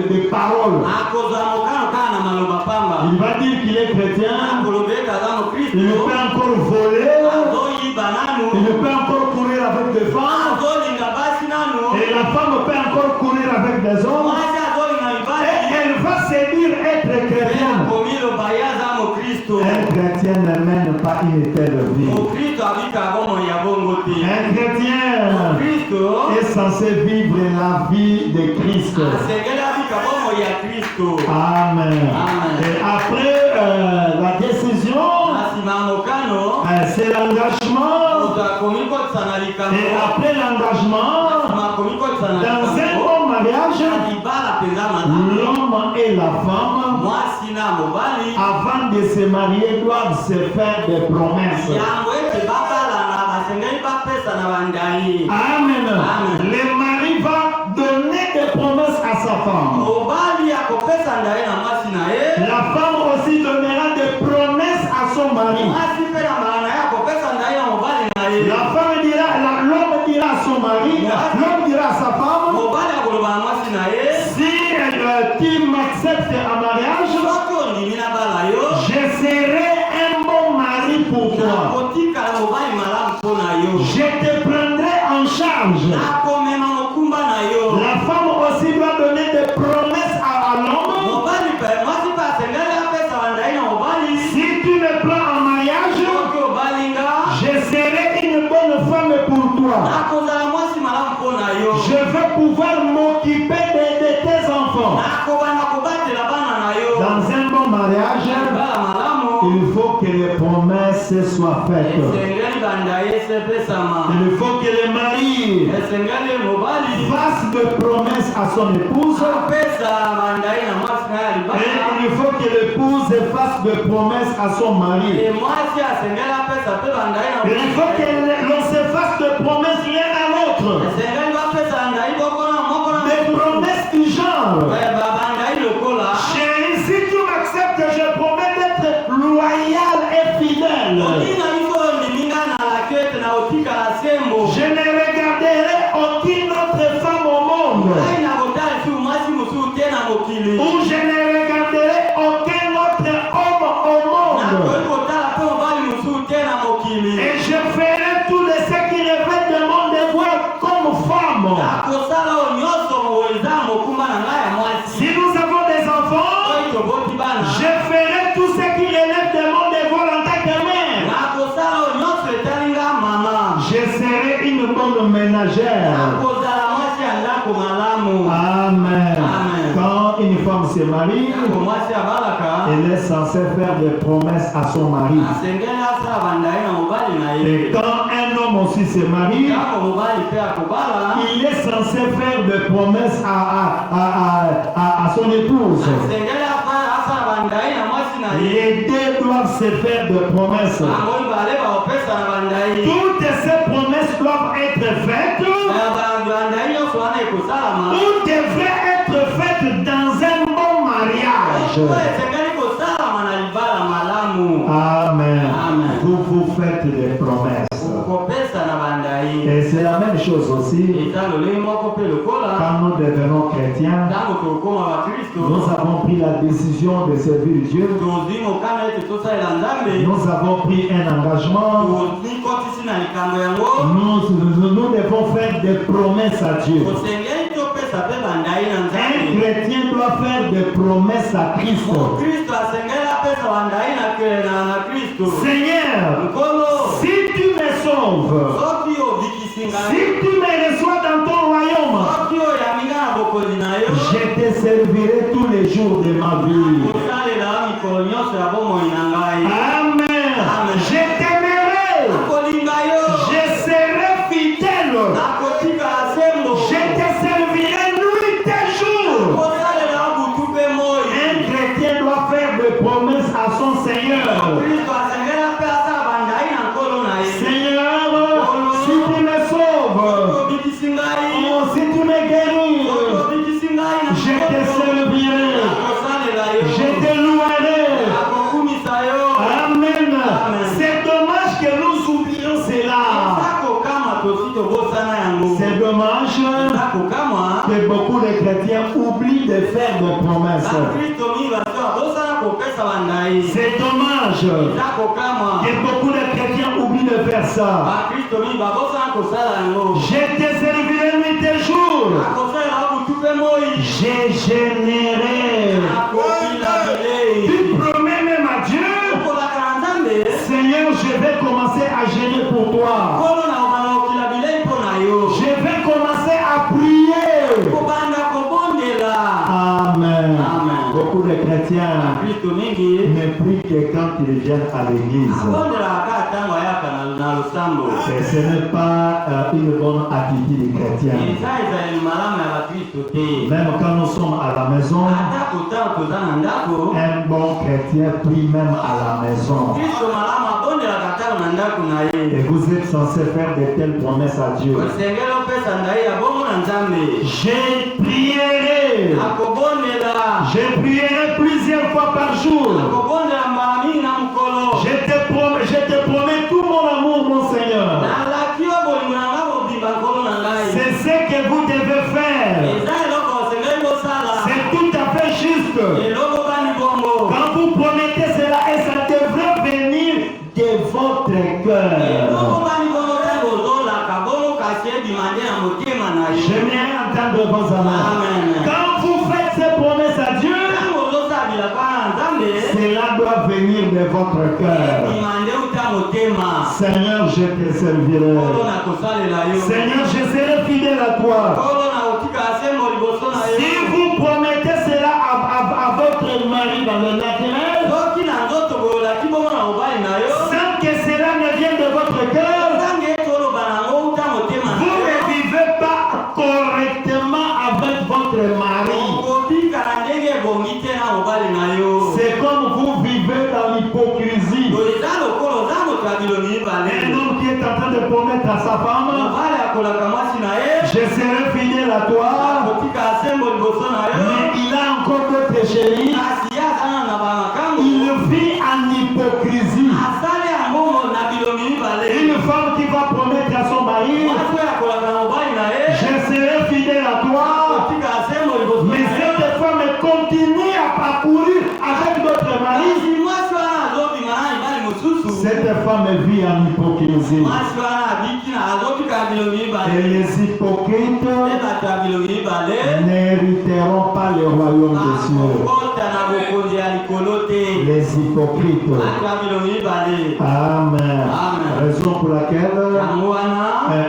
de parole. akozwa mokano kaka na maloba pamba. Il va dire qu'il est chrétien, akoloba ete aza il mokristo. peut encore voler, azoyiba nanu. il peut encore courir avec des femmes, azolinga basi nanu. et la femme peut encore courir avec des hommes, mwasi azolinga et mibali. elle va se dire être chrétienne. komi loba ye aza mokristo. Un chrétien ne mène pas une telle vie. mokristo abika bomoi ya bongo te. Un chrétien mokristo est censé vivre la vie de Christ. asengeli abika bomoi ya kristo. Amen. Amen. Et après la décision, na nsima ya mokano c'est l'engagement. moto akomikotisa na likambo. Et après l'engagement, nsima akomikotisa na dans un likambo. bon mariage, na libala mpenza malamu. l'homme et la femme, mwasi na mobali avant de se marier, doivent se faire des promesses. yango ete babalana basengeli bapesa na bandai. Amen. Amen. Le mari va donner des promesses à sa femme. mobali akopesa ndai na mwasi na ye. La femme aussi donnera des promesses à son mari. mwasi mpe na mbala na ye akopesa ndai na mobali na ye. La femme dira, l'homme dira à son mari, l'homme dira à sa femme, mobali akoloba na mwasi na ye. si tu m'acceptes en mariage, soki ondimi na bala yo je serai un yo. Je te prendrai en charge. Nakomema mokumba na yo. La femme aussi doit donner des promesses à l'homme. Mobali pe mwasi pa sengeli apesa bandai na mobali. Si tu me prends en mariage, Soki obalinga. je serai une bonne femme pour toi. Nakozala mwasi malamu mpo na yo. Je vais pouvoir m'occuper de tes enfants. Nakobana kobatela bana na yo. Dans un bon mariage, Bala malamu. il faut que les promesses soient faites. Esengeli bandai esepesama. Il faut que le mari Esengeli mobali. fasse des promesses à son épouse. Apesa bandai na mwasi na Et libala. il faut que l'épouse fasse des promesses à son mari. E mwasi asengeli apesa pe bandai na Et il faut que l'on se fasse des promesses l'un à l'autre. esengeli bapesa bandai boko na moko na Des promesses du genre. bandai lokola. Chérie, si tu m'acceptes, je promets d'être loyal et fidèle. Olinga iko liminga na lakete na otika la sembo. Je ne regarderai aucune autre femme au monde. Ai na kotala tu mwasi musu te na mokili. Ou je ne regarderai aucun autre homme au Na monde. kotala pe mobali musu te na mokili. Et je ferai tout de ce qui revêt de mon devoir comme femme. Nakosala oyo nyonso eza mokumba na ngai ya mwasi. Si nous avons des enfants, Oyo toboti bana. je ferai tout ce qui relève de mon devoir en tant que mère. Nakosala oyo nyonso etalinga mama. Je serai une bonne ménagère. Nakozala mwasi ya ndako malamu. Amen. Amen. Quand une femme se marie, Ntango mwasi abalaka. elle est censée faire des promesses à son mari. Asengeli asala bandai na mobali na ye. Et quand un homme aussi se marie, Ntango mobali pe akobala. il est censé faire des promesses à son épouse. Asengeli asala bandai na mwasi na ye. Les deux doivent se faire des promesses. Bango mibale baopesa na bandai. Toutes ces promesses doivent être faites. Bandai nyonso wana ekosalama. Tout devrait être fait dans un bon mariage. Oyo esengeli kosalama na libala malamu. Amen. Amen. Vous faites des promesses. Kopesa na bandai. Et c'est la même chose aussi Eza lolenge moko pe lokola. quand nous devenons chrétiens. Ntango tokoma bakristo. Nous avons pris la décision de servir Dieu. Tozwi mokano ete tosalela Nzambe. Nous avons pris un engagement. Tozikotisi na likambo yango. Nous devons faire des promesses à Dieu. Tosengeli topesa pe bandai na Un Nzambe. chrétien doit faire des promesses à Christ. Kristo asengeli apesa bandai na Kristo. Seigneur, Nkolo, si tu me sauves, soki obikisi si ngai, tu me reçois dans ton royaume, soki oyaminga na bokonzi na yo, je te servirai tous les jours de ma vie. kosalela mikolo nyonso ya bomoi na ngai. Amen. Amen. Je t'aimerai. Nakolinga yo, Je serai fidèle. nakotika sembo, Je te servirai nuit et jour. kosalela butu pe moi. Un chrétien doit faire des promesses à son Seigneur. Kristo asengeli ape asala bandai na nkolo na ye. Seigneur, si tu me sauves, Obikisi ngai, oh, si tu me guéris, obikisi ngai na je te servirai. nakosalela yo, Je te louerai. nakokumisa yo. Amen. C'est dommage que nous oublions cela. Nakokama tosi tobosana yango. C'est dommage Nakokama. que beaucoup de chrétiens oublient de faire des promesses. Bakristo mingi bato babosana kopesa bandai. C'est dommage Nakokama. que beaucoup de chrétiens oublient de faire ça. Bakristo mingi babosana kosala yango. Je te servirai nuit et jour. Nakosalela butu pe moi. Je gênerai. Nakokila bilei. Tu promets même à Dieu, Okolaka na Nzambe. Seigneur, je vais commencer à gêner pour toi. Nkolo na okana okila bilei mpo na yo. Je vais commencer à prier. Kobanda kobondela. Amen. Amen. Beaucoup de chrétiens Bakristo mingi ne prient que quand ils viennent à l'église. abondelaka kaka ntango ayaka na losambo. Et ce n'est pas une bonne attitude chrétienne. Eza ezali malamu ya bakristo te. Même quand nous sommes à la maison, Ata kotala toza na ndako. un bon chrétien prie même à la maison. Kristo malamu abondelaka talo na ndako na ye. Et vous êtes censé faire de telles promesses à Dieu. Osengeli opesa ndai ya bongo na Nzambe. Je prierai. Akobondela. Je prierai plusieurs fois par jour. Akobondela mbala mingi na mokolo. Je te promets tout mon amour, mon Seigneur. Nalaki yo bolingo na ngai bobimba nkolo na ngai. C'est ce que vous devez faire. Eza eloko osengeli kosala. C'est tout à fait juste. Eloko bani bongo. Quand vous promettez cela, et ça devrait venir de votre Eloko cœur. bani bongo ntango yo. J'aimerais entendre vos amens. Amen. Quand vous faites ces promesses à Dieu, Ntango ozosabila kwa Nzambe, cela doit venir de votre cœur. imande uta motema. Seigneur, je te servirai. Kolo na kosalela yo. Seigneur, je serai fidèle à toi. Kolo na otika asembo liboso na Si yo. vous promettez cela à votre mari dans le naturel, Soki na nzoto bolaki bongo na mobali na yo. sans que cela ne vienne de votre cœur, Ntange toloba nango uta motema na vous yo. ne vivez pas correctement avec votre mari. Okobika na ndenge ebongi te na mobali na yo. C'est comme vous vivez dans l'hypocrisie. Eza lokolo oza moto ya bilongi mibale. Un homme qui est en train de promettre à sa femme, Mobali akolaka mwasi na ye. je serai fidèle à toi, Akotika asembo liboso na yo. mais il a encore d'autres chéris. Kasi ye azana na bamakambo. Il vit en hypocrisie. Asali yango na bilongi mibale. Une femme qui va promettre à son mari, Mwasi oyo akolaka na mobali na ye. je serai fidèle à toi, Akotika asembo liboso na mais ye. cette femme continue à parcourir avec d'autres maris. Kasi mwasi wana azobima na mibali mosusu. Cette femme vit en hypocrisie. Mwasi wana abiki na azobika na bilongi Et mibale. les hypocrites Ye bato ya bilongi mibale. n'hériteront pas le royaume des cieux. Bakota na bokonzi ya likolo te. Les hypocrites. Bato ya bilongi mibale. Amen. Amen. Raison pour laquelle Yango wana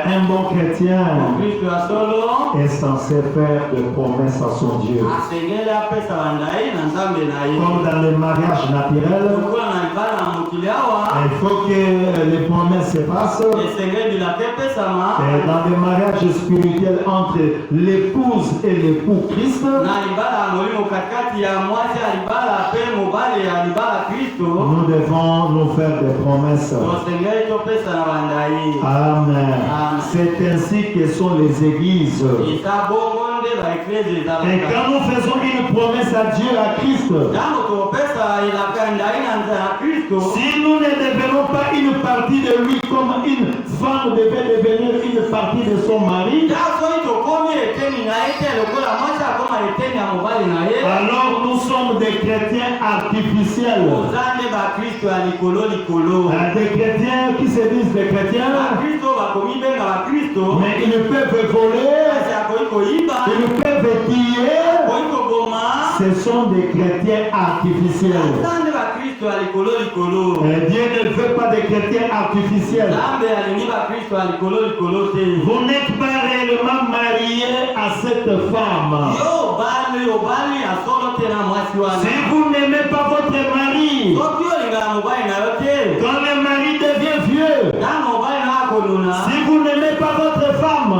un bon chrétien Kristo ya solo est censé faire des promesses à son Dieu. asengeli apesa bandai na Nzambe na ye. Comme dans les mariages naturels, Lokola na libala na mokili awa il faut que les promesses se passent. esengeli bilaka epesama. Et dans les mariages spirituels entre l'épouse et l'époux Christ, Na libala ya molimo katikati ya mwasi ya libala pe mobali ya libala Kristo nous devons nous faire des promesses. tosengeli topesa na bandai. Amen. Amen. C'est ainsi que sont les églises. Eza bongo nde baeklesi Et ezalaka. quand nous faisons une promesse à Dieu, à Christ, Ntango topesa elaka ndai na Kristo, si nous ne devenons pas une partie de lui comme une femme devait devenir une partie de son mari, soki tokomi eteni na ye te lokola mwasi akoma eteni ya mobali na ye, alors nous sommes des chrétiens artificiels. oza nde bakristo ya likolo likolo. Des chrétiens qui se disent des chrétiens, Bakristo bakomi benga bakristo, mais ils peuvent voler, kasi akoki koyiba, ils peuvent tuer. akoki koboma. Ce sont des chrétiens artificiels. Oza nde bakristo ya likolo likolo. Dieu ne veut pas des chrétiens artificiels. Nzambe alingi bakristo ya likolo likolo te. Vous n'êtes pas réellement marié à cette femme. Yo obali ya solo te na mwasi wana. Si vous n'aimez pas votre mari, Soki olinga na mobali na yo te, quand le mari devient vieux, ntango mobali na yo akoluna, si vous n'aimez pas votre femme,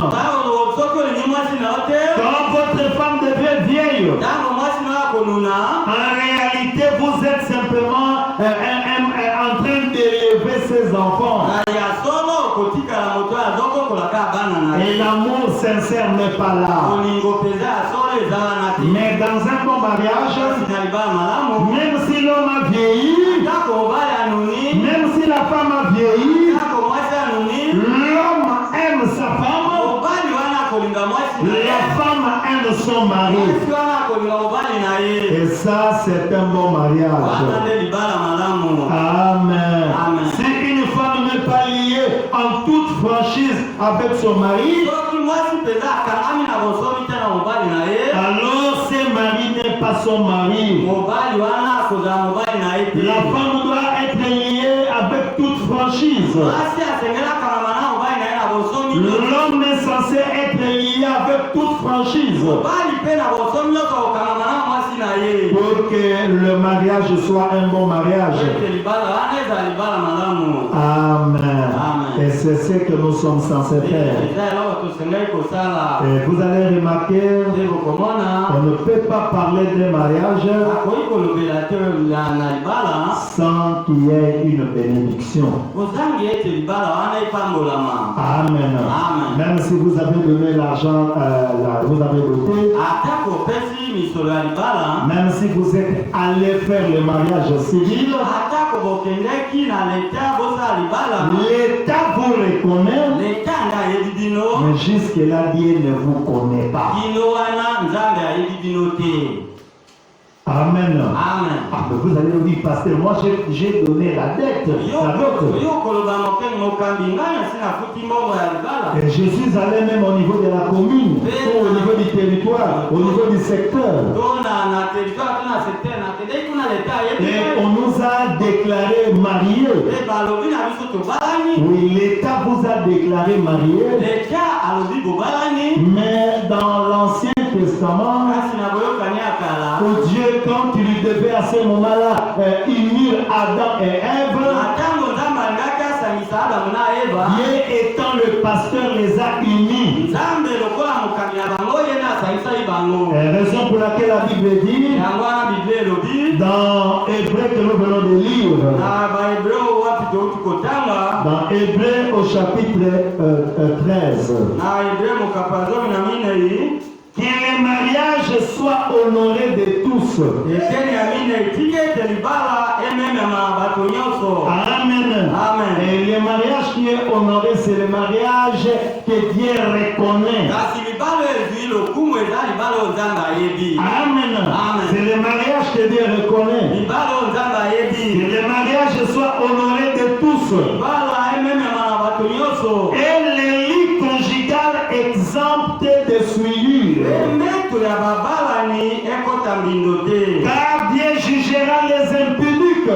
soki olingi mwasi na yo te, quand votre femme devient vieille, ntango mwasi na yo akoluna, en réalité vous êtes simplement en train d'élever ses enfants. na ya solo okotikala moto azokokolaka bana na Et ye. l'amour sincère n'est pas là. Olingo mpenza ya solo eza wana te. Mais dans un bon mariage, Kasi na libala malamu, même si l'homme a vieilli, ntako mobali anuni, même si la femme a vieilli, ntako mwasi anuni, l'homme aime sa femme, mobali wana akolinga mwasi na ye. la femme aime son mari. Mwasi wana akolinga mobali na ye. Et ça, c'est un bon Wana mariage. nde libala malamu. Amen. Amen. Si une femme n'est pas liée en toute franchise avec son mari, Soki mwasi mpenza akangami na bosomi te na mobali na ye, alors ce mari n'est pas son mari. mobali wana akozala mobali na ye te. La femme doit être liée avec toute franchise. Mwasi asengeli akangama na mobali na ye na bosomi nyonso. L'homme est censé être lié avec toute franchise Mobali mpe na bosomi nyonso akokangama na mwasi na ye. pour que le mariage soit un bon mariage. Ete libala wana eza libala malamu. Amen. Amen. Et c'est ce que nous sommes censés faire. Eza eloko tosengeli kosala. Et vous allez remarquer, Nde bokomona on ne peut pas parler d'un mariage akoki kolobela te na libala sans qu'il y ait une bénédiction. kozangi ete libala wana epambolama. Amen. Amen. Même si vous avez donné l'argent, vous avez doté, Atako opesi misolo ya libala, même si vous êtes allé faire le mariage civil, atako bokendeki na leta bosala libala, l'État vous reconnaît, leta nde ayebi bino, mais jusque-là, Dieu ne vous connaît pas. bino wana Nzambe ayebi bino te. Amen. Amen. Ah, mais vous allez nous dire, pasteur, moi j'ai donné la dette. La dot. Et je suis allé même au niveau de la commune, au niveau du territoire, au niveau du secteur. Et on nous a déclaré mariés. Oui, l'État vous a déclaré mariés. Mais dans l'Ancien Testament, où Dieu, quand il lui devait à ce moment-là unir Adam et Ève, Dieu étant le pasteur les a unis. Raison pour laquelle la Bible dit, dans Hébreu que nous venons de lire, dans Hébreu au chapitre 13, que le mariage soit honoré de tous. Amen. Amen. Et le mariage qui est honoré, c'est le mariage que Dieu reconnaît. Amen. C'est le mariage que Dieu reconnaît. Que le mariage soit honoré de tous. Et le lit conjugal exempt de souillure. Car Dieu jugera les impudiques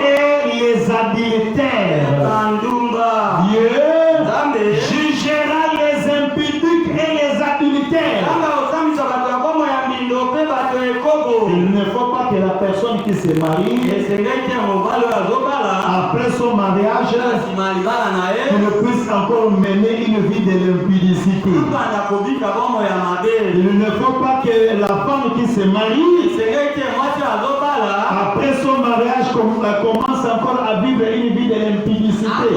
et les adultères. Dieu jugera les impudiques et les adultères. Il ne faut pas que la personne qui se marie, après son mariage, ne puisse encore mener une vie de l'impudicité. Il ne faut pas que la femme qui se marie, après son mariage, commence encore à vivre une vie de l'impudicité.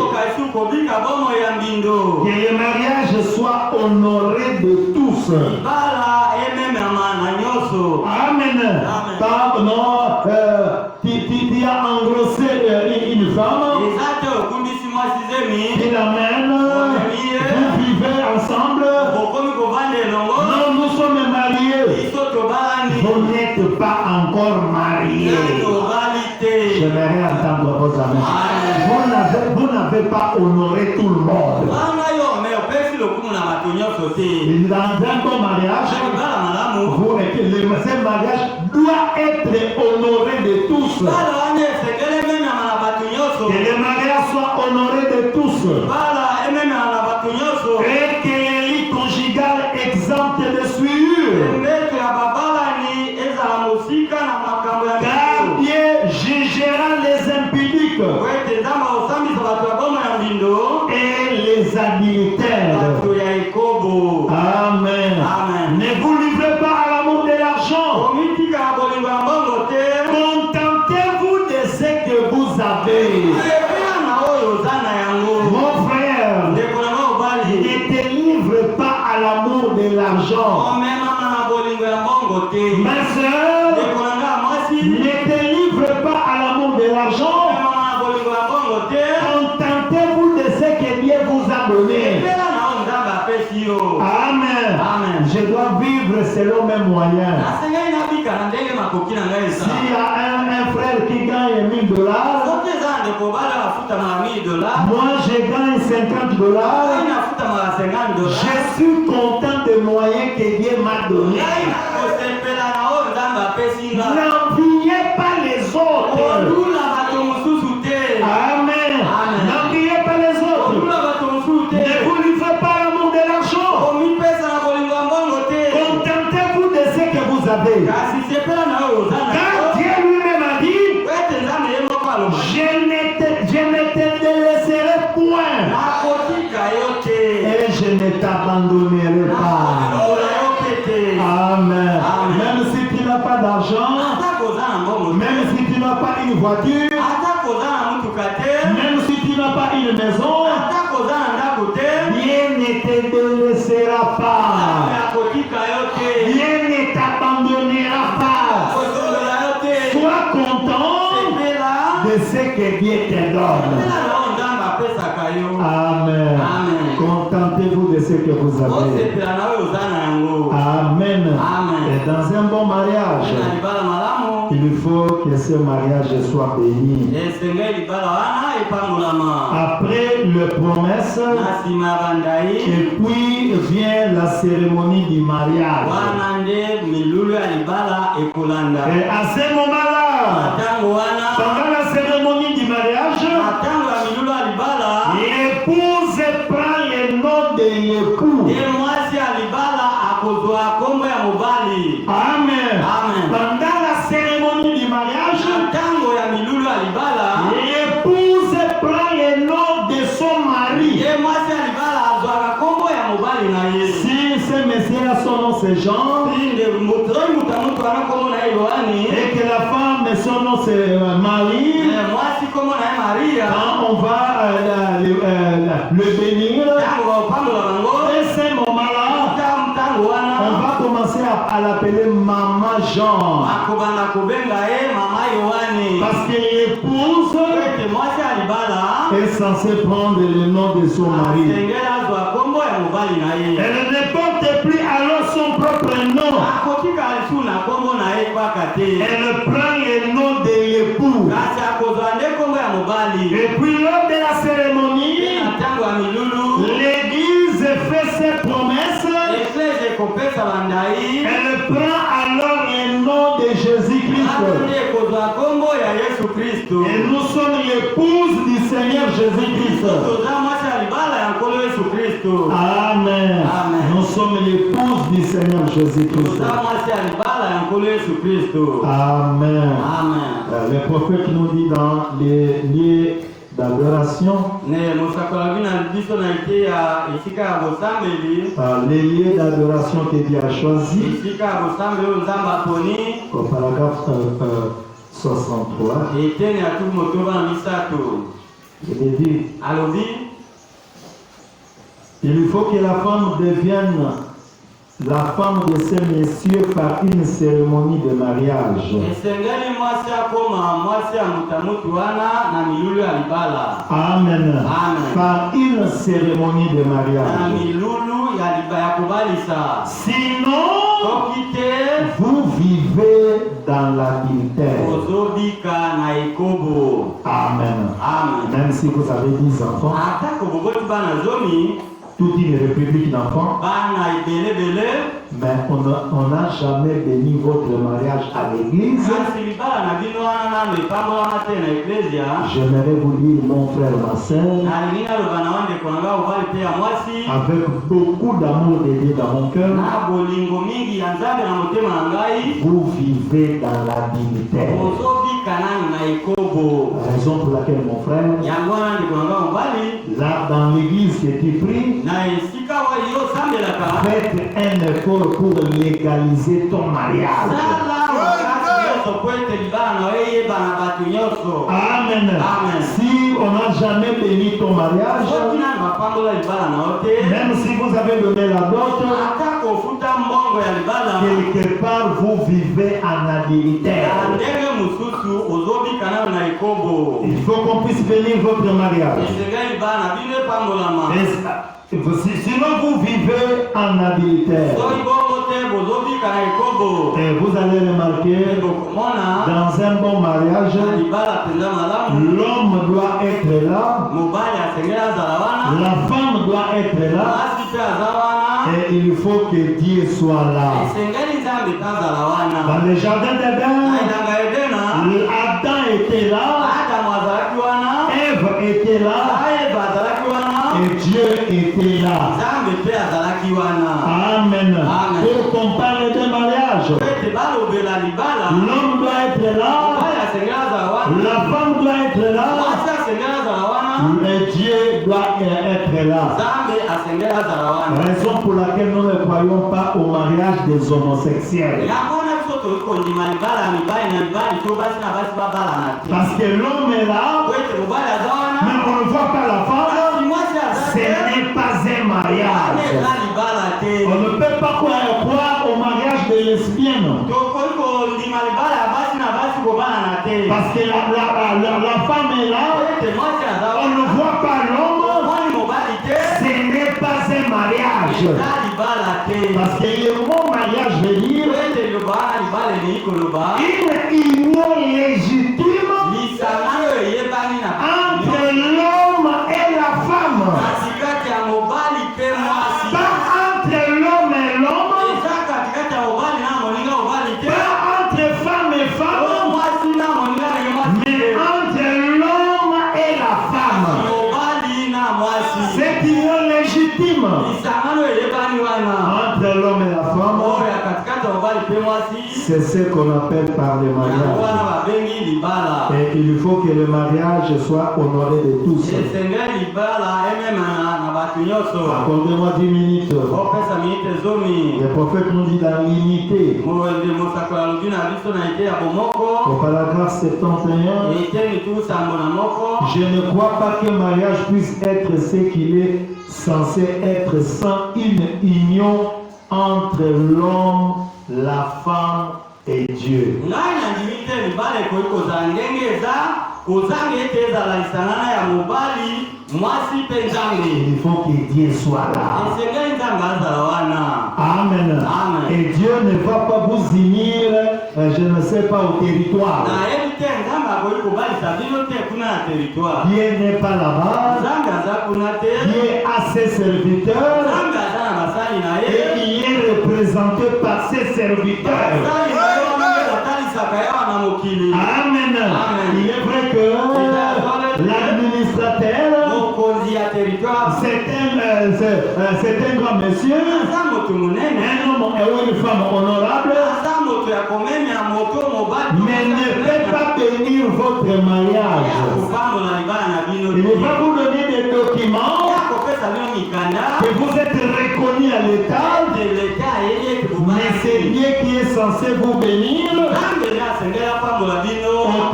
Que le mariage soit honoré de tous. Amen. Non, tu as engrossé une femme, tu l'amènes, vous vivez ensemble. Non, nous sommes mariés. Vous n'êtes pas encore mariés. J'aimerais entendre vos amis. Vous n'avez pas honoré tout le monde. Dans un bon mariage, ce mariage doit être honoré de tous. Que le mariage soit honoré de tous. Et que le lit conjugal exempt de souillure. Car Dieu jugera les impudiques et les adultères. Amen. Amen. Ne vous livrez pas à l'amour de l'argent. Contentez-vous de ce que vous avez. Mon frère, ne te livre pas à l'amour de l'argent. Ma soeur, ne te livre pas à l'amour de l'argent. Contentez-vous de ce que Dieu vous a donné. Amen. Amen. Je dois vivre selon mes moyens. S'il y a un frère qui gagne $1000, moi je gagne $50. Je suis content des moyens que Dieu m'a donnés. N'enviez pas les autres. Amen. N'enviez pas les autres. Ne vous livrez pas à l'amour de l'argent. Contentez-vous de ce que vous avez. Car Dieu lui-même a dit, je ne te délaisserai point. Et je ne t'abandonnerai pas. Amen. Même si tu n'as pas d'argent, même si tu n'as pas une voiture, même si tu n'as pas une maison, Dieu ne te délaissera pas. Dieu ne t'abandonnera pas. Sois content de ce que Dieu te donne. Amen. Contentez-vous de ce que vous avez. osepela na oyo oza na yango. Amen. Amen. Et dans un bon mariage, na libala malamu il faut que ce mariage soit béni. esengeli libala wana epangolama. Après le promesse, na nsima ya bandai et puis vient la cérémonie du mariage. wana nde milulu ya libala ekolanda. Et à ce moment-là, na ntango wana pendant la cérémonie du mariage, na ntango ya milulu ya libala l'épouse prend le nom de l'époux. ye mwasi ya libala akozwa kombo ya mobali. Amen. Amen. Pendant la cérémonie du mariage, na ntango ya milulu ya libala l'épouse prend le nom de son mari. ye mwasi ya libala azwaka kombo ya mobali na ye. Si ce monsieur a son nom c'est Jean, inde motoyi mutamutu ana kombo na ye yohani et que la femme son nom c'est Marie, mwasi kombo na ye maria. quand on va le bénir, ntango baopambola bango dès ce moment-là, ntango wana on va commencer à l'appeler Maman Jean. bakobanda kobenga ye mama yohani. Parce que l'épouse ete mwasi ya libala est censée prendre le nom de son mari. asengeli azwa kombo ya mobali na ye. Elle ne porte plus alors son propre nom. akotika lisu na kombo na ye kaka te. Elle prend le nom de l'époux. kasi akozwa nde kombo ya mobali. Et puis lors de la cérémonie, na ntango ya milulu l'Église fait ses promesses. eklese ekopesa bandai Elle prend alors le nom de Jésus-Christ. nde ekozwa kombo ya yesu kristo. Et nous sommes l'épouse du Seigneur Jésus-Christ. toza mwasi ya libala ya nkolo yesu kristo. Amen. Amen. Nous sommes l'épouse du Seigneur Jésus-Christ. toza mwasi ya libala ya nkolo yesu kristo. Amen. amen. Le prophète nous dit dans les lieux d'adoration, ne mosakoli na biso na ete ya esika ya bosambeli les lieux d'adoration que Dieu a choisis, esika ya bosambeli oyo nzambe aponi au paragraphe 63, etene ya tuku motoba na misato il dit, alobi il faut que la femme devienne la femme de ces messieurs par une cérémonie de mariage. esengeli mwasi akoma mwasi ya mutamutu wana na milulu ya libala. Amen. Amen. Par une cérémonie de na mariage. milulu ya kobalisa. Sinon, soki te vous vivez dans l'adultère. ozobika na ekobo. Amen. amen. Même si vous avez 10 enfants, atako boboti bana zomi toute une république d'enfants, bana ebelebele mais on n'a jamais béni votre mariage à l'église. kasi libala na bino wana nano epambolama te na eklesia. J'aimerais vous dire, mon frère, ma soeur, nalingi naloba na wandeko na ngai mobali mpe ya mwasi avec beaucoup d'amour de Dieu dans mon cœur, na bolingo mingi ya nzambe na motema na ngai vous vivez dans l'adultère. ozobika nani na ekobo. Raison pour laquelle, mon frère, yango wana ndeko na ngai mobali là dans l'église que tu pries, na esika oyo osambelaka faites un effort pour légaliser ton mariage. sala makasi nyonso po ete libala na yo eyeba na bato nyonso. Amen. Amen. Si on n'a jamais béni ton mariage, soki nani bapambola libala na yo te même si vous avez donné la dot, ata kofuta mbongo ya libala quelque part vous vivez en na adultère. ndenge mosusu ozobika nayo na ekobo. Il faut qu'on puisse bénir votre mariage. esengeli libala na bino epambolama. Sinon vous vivez en adultère. soki bongo te bozobika na ekobo Et vous allez remarquer, bokomona dans un bon mariage, na libala mpenza malamu l'homme doit être là, mobali asengeli azala wana la femme doit être là, mwasi mpe aza wana et il faut que Dieu soit là. esengeli nzambe mpe azala wana. Dans le jardin na d'Éden, elanga edena Adam était là, adamu azalaki wana Ève était là, eva azalaki wana et Dieu était là. nzambe mpe azalaki wana. Amen. Amen. Pour qu'on parle de mariage, po ete balobela libala l'homme doit être là, mobali asengeli azala wana la femme doit être là, mwasi asengeli azala wana et Dieu doit être là. nzambe asengeli azala wana. Raison pour laquelle nous ne croyons pas au mariage des homosexuels. yango wana biso tokoki kondima libala ya mibali na mibali to basi na basi babalana te. Parce que l'homme est là, po ete mobali aza wana mais on ne voit pas la femme. kasi mwasi aza Ce te n'est pas un mariage. eza libala te. On ne peut pas croire au mariage des lesbiennes. tokoki kondima libala ya basi na basi kobalana te. Parce que la femme est là, po ete mwasi aza on wana ne voit pas l'homme. omoni mobali te Ce n'est Parce que le mot mariage veut dire une union légitime entre l'homme et la femme. Pas entre l'homme et l'homme, pas entre femme et femme, mais entre l'homme et la femme. C'est union légitime entre l'homme et la femme. C'est ce qu'on appelle par le mariage. Et il faut que le mariage soit honoré de tous. Accordez-moi 10 minutes. Le prophète nous dit dans l'unité. Au paragraphe 71, je ne crois pas qu'un mariage puisse être ce qu'il est censé être sans une union entre l'homme, la femme et Dieu. Il faut que Dieu soit là. Amen. Et Dieu ne va pas vous unir, je ne sais pas, au territoire. Dieu n'est pas là-bas. Dieu a ses serviteurs. Et il est représenté par ses serviteurs. Amen. Il est vrai que l'administrateur, c'est un grand monsieur, un homme et une femme honorable, mais ne peut pas bénir votre mariage. Il ne va pas vous donner des documents que vous êtes reconnu à l'État, mais c'est Dieu qui est censé vous bénir au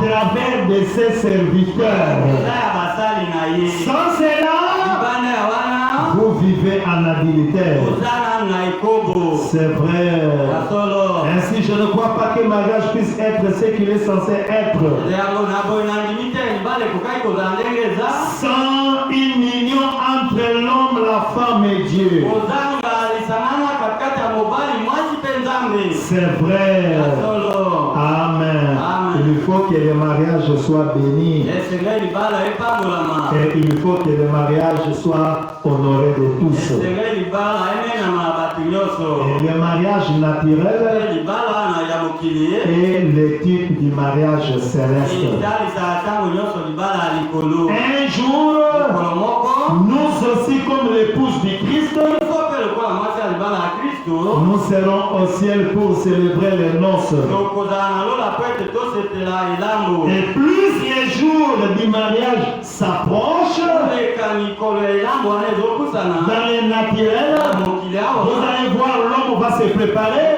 travers de ses serviteurs. Sans cela, vous vivez en adultère. C'est vrai. Ainsi, je ne crois pas que le mariage puisse être ce qu'il est censé être sans une union entre l'homme, la femme et Dieu. C'est vrai. Amen. Il faut que le mariage soit béni. Et il faut que le mariage soit honoré de tous. Et le mariage naturel est le type du mariage céleste. Un jour, nous aussi comme l'épouse du Christ, nous serons au ciel pour célébrer les noces. Et plus les jours du mariage s'approchent, dans les naturels, vous allez voir l'homme va se préparer,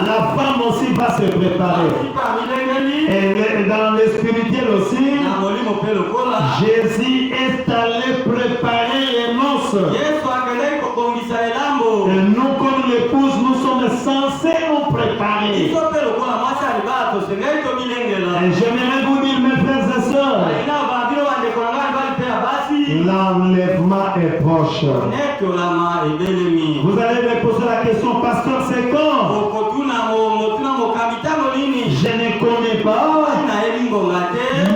la femme aussi va se préparer. Et dans le spirituel aussi, Jésus est allé préparer les noces. Et nous, comme l'épouse, nous sommes censés nous préparer. Et j'aimerais vous dire, mes frères et sœurs, l'enlèvement est proche. Vous allez me poser la question, pasteur, c'est quand? Je ne connais pas,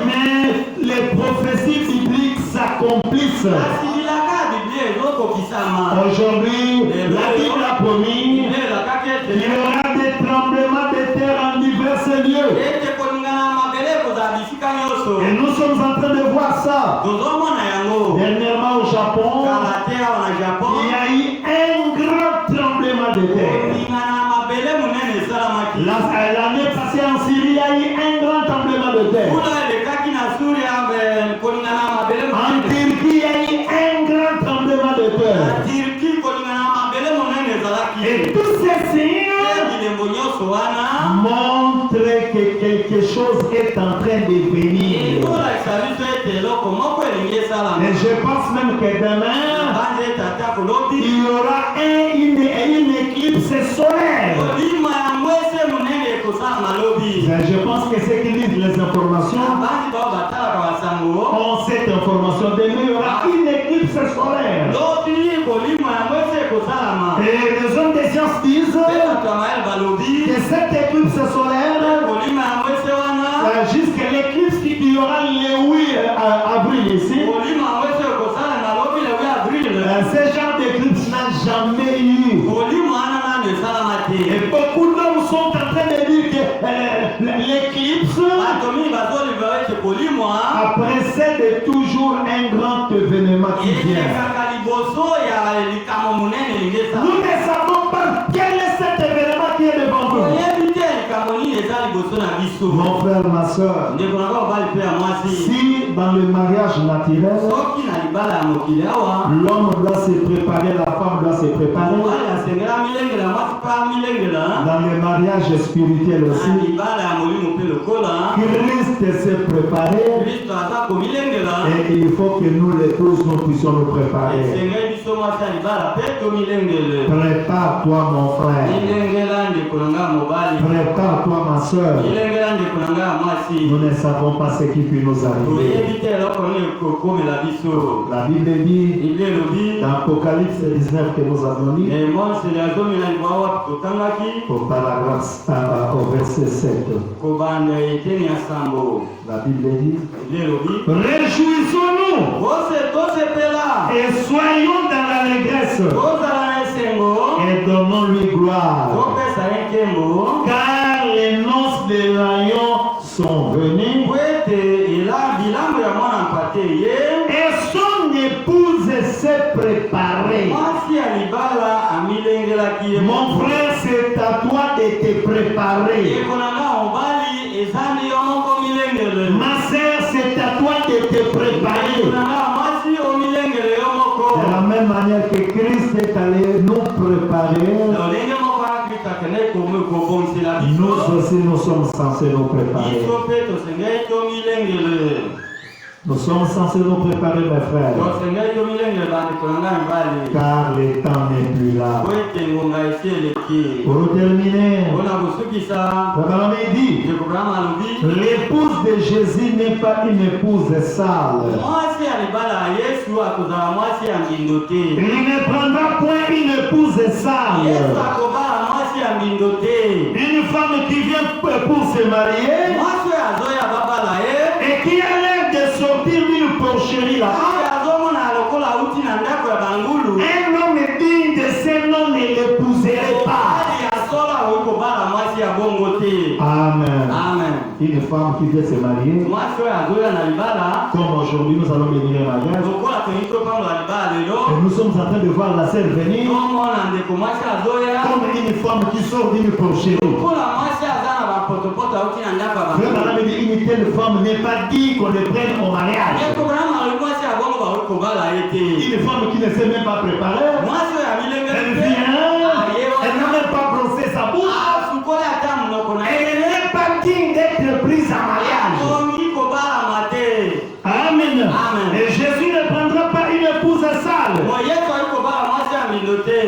mais les prophéties bibliques s'accomplissent. Aujourd'hui, la Bible a promis qu'il y aura des tremblements de terre en divers lieux. Et nous sommes en train de voir ça. Dernièrement au Japon, il y a eu un grand tremblement de terre. L'année passée en Syrie, il y a eu un grand tremblement de terre. En Turquie, il y a eu un grand tremblement de terre. Et tous ces signes montrent que quelque chose est en train de venir. Et je pense même que demain, il y aura une éclipse solaire. Je pense que ceux qui lisent les informations ont cette information. Demain, il y aura une éclipse solaire. ekosalama. Et les hommes des sciences disent Pe bato ya mayele balobi que cette éclipse solaire, kolima yango ese wana jusqu'à l'éclipse qui y aura le 8 avril ici, kolima yango ese ekosalama lobi le 8 avril. ce genre d'éclipse n'a jamais eu. kolima wana nano esalama te. Et beaucoup d'hommes sont en train de dire que l'éclipse bato mingi bazoliba ete kolimwa précède toujours un grand événement qui vient. elekaka liboso ya likambo monene lingi Nous ne savons pas quel est cet événement qui est devant nous. oyebi te likambo nini eza liboso na biso. Mon frère, ma soeur, ndeko na bao bali mpe ya mwasi si dans le mariage naturel, soki na libala ya mokili awa l'homme doit se préparer, la femme doit se préparer, mobali asengela milengela mwasi mpe amilengela dans le mariage spirituel na aussi, libala ya molimo mpe lokola Christ s'est préparé kristo aza komilengela et il faut que nous les tous nous puissions nous préparer. esengeli biso mwasi ya libala mpe tomilengele. Prépare-toi mon frère, milengela ndeko na nga mobali prépare-toi ma soeur. milengela ndeko na nga ya mwasi Nous ne savons pas ce qui peut nous arriver. toyebi te eloko nini ekokomela biso. La Bible dit bible elobi dans Apocalypse 19 que nous avons lu, monseli azomela libwa wapi totangaki au paragraphe au verset 7, kobanda eteni ya sambo. la Bible dit bible elobi réjouissons-nous tosepela et soyons dans l'allégresse tozala na esengo et donnons-lui gloire, topesa ye nkembo car les noces des lions sont venues po ete bilambo ya mwana mpate ye et son épouse s'est préparée. mwasi ya libala amilengelaki ye. Mon frère, c'est à toi de te préparer. yeko na nga mobali eza ndi yo moko milengele. Ma sœur, c'est à toi de te préparer. yeko na nga mwasi omilengele yo moko. De la même manière que Christ est allé nous préparer, lolenge moko ya kristo akende kobongisela nous biso aussi nous sommes censés nous préparer. biso mpe tosengeli tomilengele. Nous sommes censés nous préparer, mes frères, tosengeli tomilengele bandeko na nga mibali car le temps n'est plus là. po ete ngonga esi eleki. Pour terminer, mpona kosukisa Abraham dit, ndeko brahma alobi l'épouse de Jésus n'est pas une épouse sale. mwasi ya libala ya yesu akozala mwasi ya mbindo te. Il ne prendra point une épouse sale. yesu akobala mwasi ya mbindo te. Une femme qui vient pour se marier mwasi oyo azoya babala ye et qui a l'air de sortir d'une porcherie là-bas. oyo azomona lokola auti na ndako ya bangulu. Un homme digne de ce nom ne l'épouserait pas. mobali ya solo akoki kobala mwasi ya bongo te. Amen. amen. Une femme qui vient se marier, mwasi oyo azoya na libala comme aujourd'hui nous allons venir au mariage, lokola toyini topambola libala lelo et nous sommes en train de voir la sœur venir tomona ndeko mwasi azoya comme une femme qui sort d'une porcherie. lokola mwasi aza na bapotopoto auti na ndako ya Frère bangulu. Madame dit, une telle femme n'est pas dit qu'on le prenne au mariage. ndeko brahma alobi mwasi ya bongo bakoki kobala ye te. Une femme qui ne s'est même pas préparée, mwasi oyo amilengeli elle te vient, aye elle n'a wana même pas brossé sa bouche. asukoli ata monoko na ye Elle n'est pas digne d'être prise en mariage. tongi kobalama te. Amen. Amen. Et Jésus ne prendra pas une épouse sale. mo yesu akoki kobala mwasi ya mbindo te.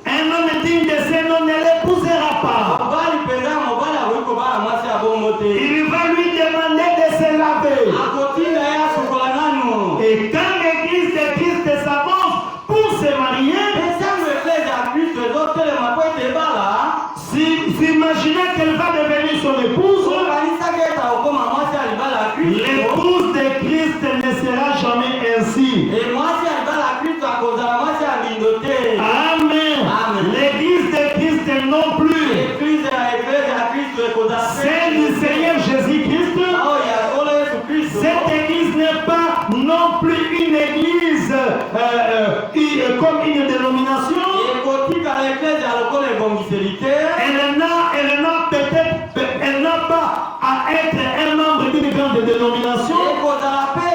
Un homme digne de ce nom ne l'épousera pas. mobali mpenza mobali akoki kobala mwasi ya bongo te. Il va lui demander de se laver. akotinda ye asukola nanu. Et quand l'église de Christ s'avance pour se marier, esango eklese ya kristo ezotelema po ete ebala s'imaginez qu'elle va devenir son épouse. okanisaki ete akokoma mwasi ya libala ya kristo. L'épouse de Christ ne sera jamais ainsi. mwasi ya libala ya kristo akozala mwasi ya mbindo te. Amen. Amen. L'église de Christ non plus. eklise ya kristo ekozala C'est du Seigneur Jésus-Christ. oyo ya solo yesu kristo. Cette église n'est pas non plus une église comme une dénomination. ekotikala eklese ya lokola ebongiseli te. Elle n'a pas à être un membre d'une grande dénomination. ekozala mpe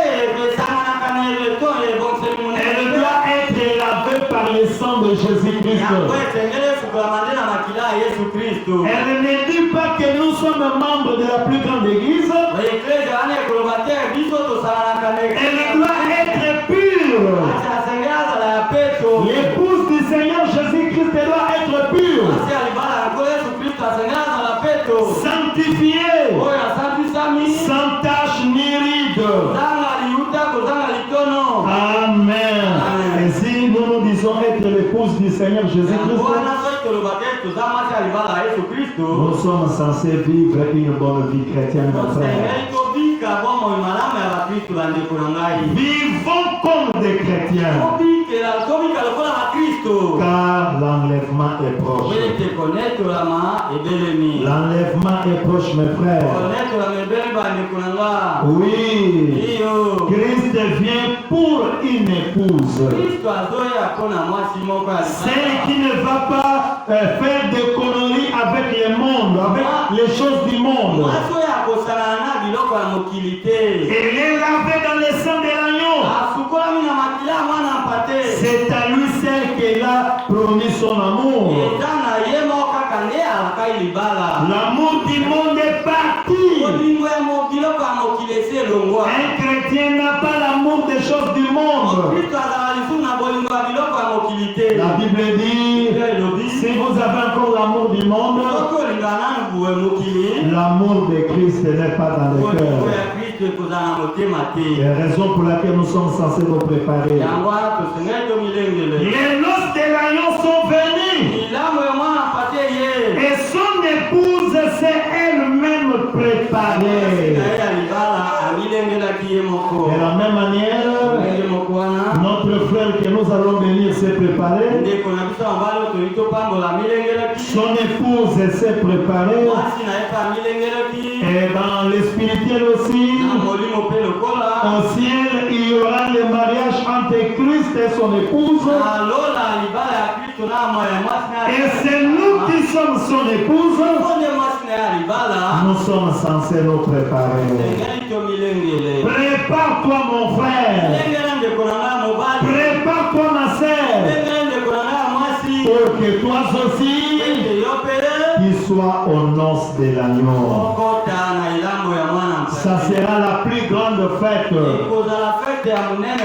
esanganaka na eleto ebongiseli Elle monene. doit être lavée par le sang de Jésus-Christ. yango esengeli esukolama nde na makila ya yesu kristo. Elle ne dit pas que nous sommes membres de la plus grande église. eklese wana ekoloba te biso tosalanaka na Elle doit être pure. ati asengeli azala ya peto. L'épouse du Seigneur Jésus-Christ doit être pure, mwasi ya libala yango yesu kristo asengeli azala peto. sanctifiée, oyo asambisami sans tache ni ride. kozanga liuta kozanga litono. Amen. Et si nous nous disons être l'épouse épouse du Seigneur Jésus-Christ, nous sommes censés vivre une bonne vie chrétienne, mon frère. Vivons comme des chrétiens, car l'enlèvement est proche. L'enlèvement est proche, mes frères. Oui, Christ vient pour une épouse. Celle qui ne va pas faire des conneries avec le monde, avec les choses du monde. Elle est lavée dans le sang de l'agneau. C'est à lui seul qu'elle a promis son amour. L'amour du monde est parti. Un chrétien n'a pas l'amour des choses du monde. La Bible dit, si vous avez encore l'amour du monde, l'amour de Christ n'est pas dans le cœur. C'est la raison pour laquelle nous sommes censés nous préparer. Les noces de l'agneau sont venues. Et son épouse s'est elle-même préparée. De la même manière, notre frère que nous allons venir se préparer, son épouse s'est préparée. Et dans le spirituel aussi, au ciel, il y aura le mariage entre Christ et son épouse. Et c'est nous qui sommes son épouse. Nous sommes censés nous préparer. Prépare-toi, mon frère. Prépare-toi, ma sœur. Pour que toi aussi, tu sois aux noces de l'agneau. Ça sera la plus grande fête.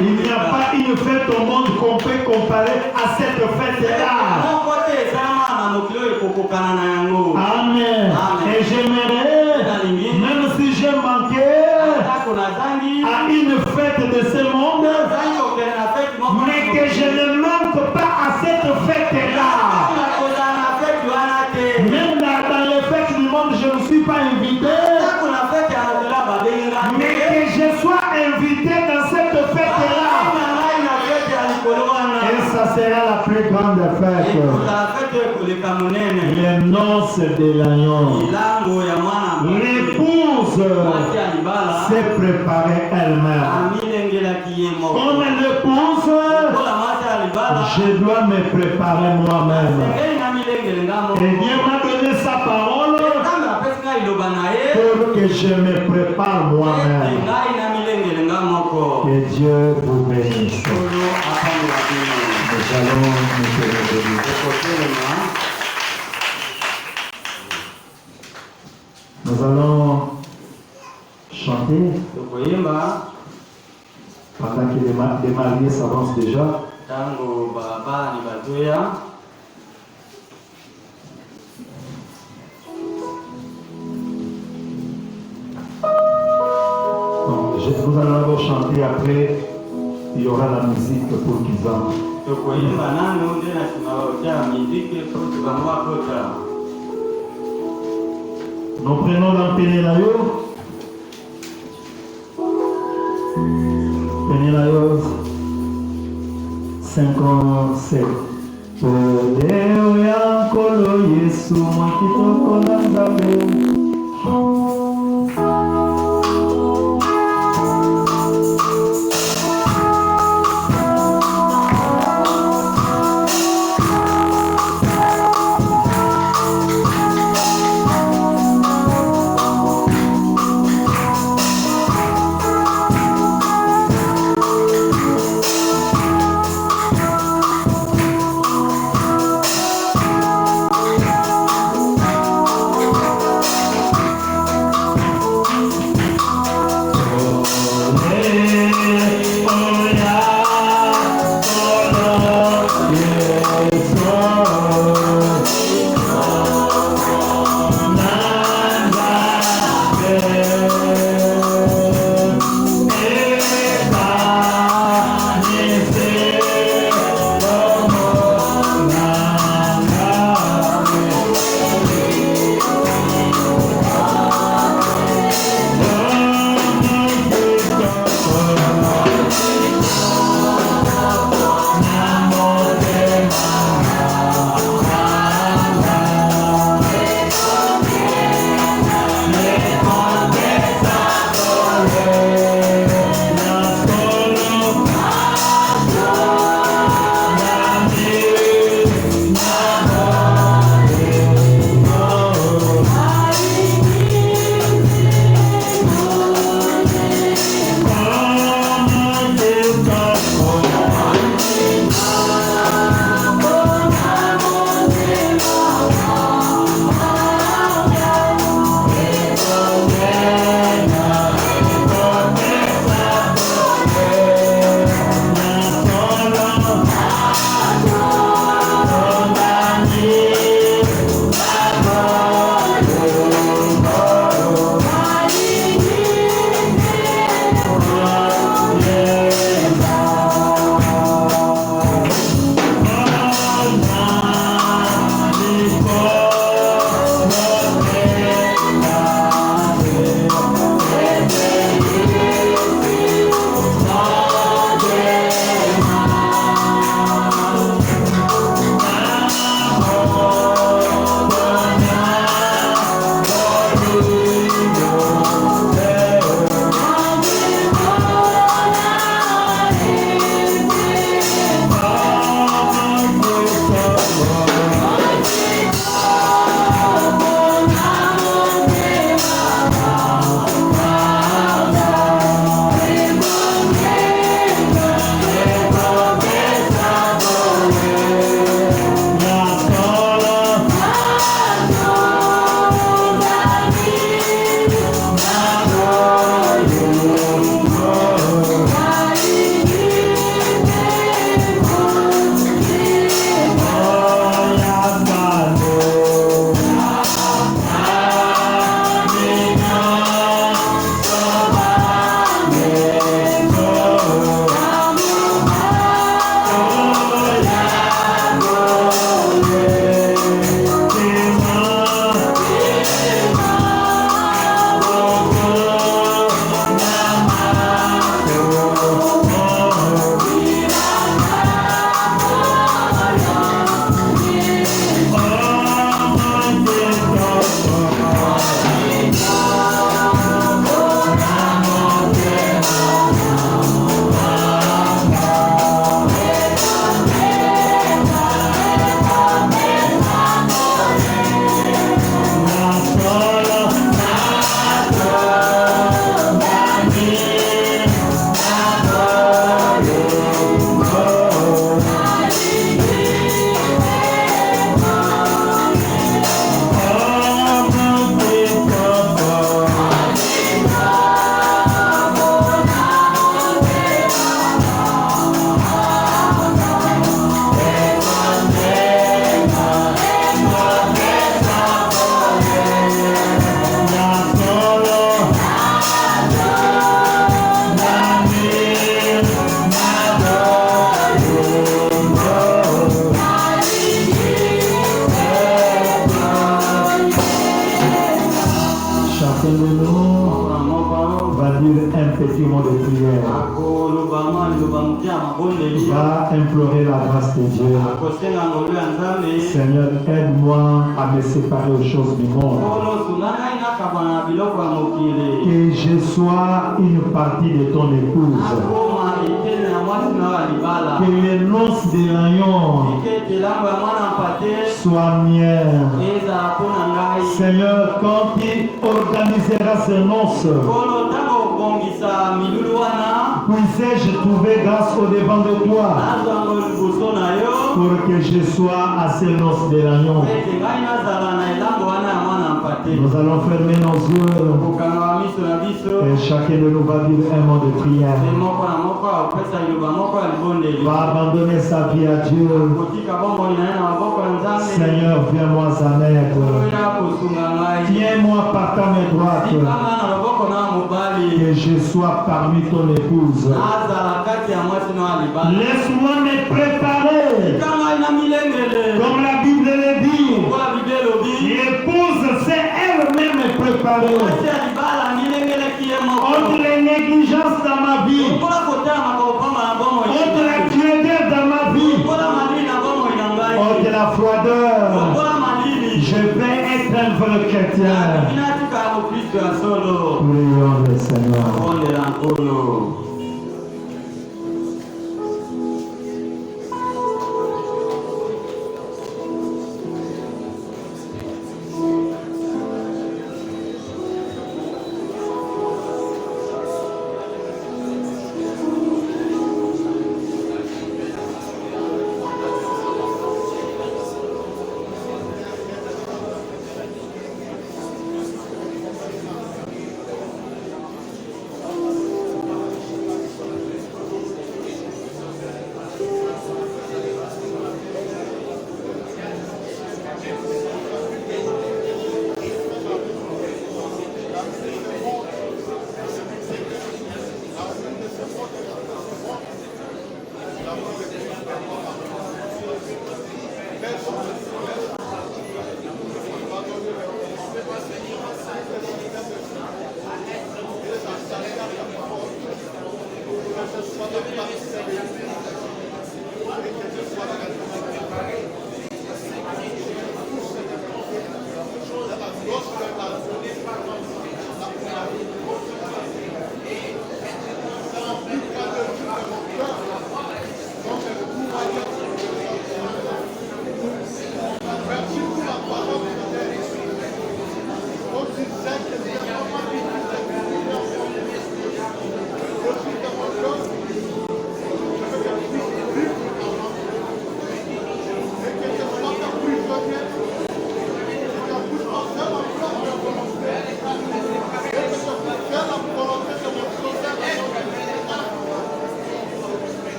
Il n'y a pas une fête au monde qu'on peut comparer à cette fête-là. Amen. Et j'aimerais, même si j'ai manqué à une fête de ce monde, mais que je ne manque pas à cette fête-là. Même dans les fêtes du monde, je ne suis pas invité. Mais que je sois invité dans cette fête-là. Et ça sera la plus grande fête. Les noces de l'agneau. L'épouse s'est préparée elle-même. Comme l'épouse, je dois me préparer moi-même. Et Dieu m'a donné sa parole pour que je me prépare moi-même. Que Dieu vous bénisse. Nous allons nous bénir. Nous allons chanter pendant que les mariés s'avancent déjà. Nous allons d'abord chanter, après il y aura la musique pour qu'ils entrent. Nous prenons la Pénélaïo. Pénélaïo 57. Oleo ya nkolo Yesu mwakitoko na Nzambe. dire un petit mot de prière. Va implorer la grâce de Dieu. Seigneur, aide-moi à me séparer aux choses du monde. Que je sois une partie de ton épouse. Que les noces de l'agneau soient miennes. Seigneur, quand tu organiseras ces noces, puissais-je trouver grâce au devant de toi pour que je sois à ces noces de l'agneau. Nous allons fermer nos yeux et chacun de nous va dire un mot de prière. Va abandonner sa vie à Dieu. Seigneur, viens-moi en aide. Tiens-moi par ta main droite. Que je sois parmi ton épouse. Laisse-moi me préparer. Comme la Bible le dit. L'épouse sait elle-même préparer. Entre les négligences dans ma vie. Entre la piété dans ma vie. Entre la froideur. Je vais être un vrai chrétien. Prions le Seigneur.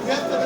Get the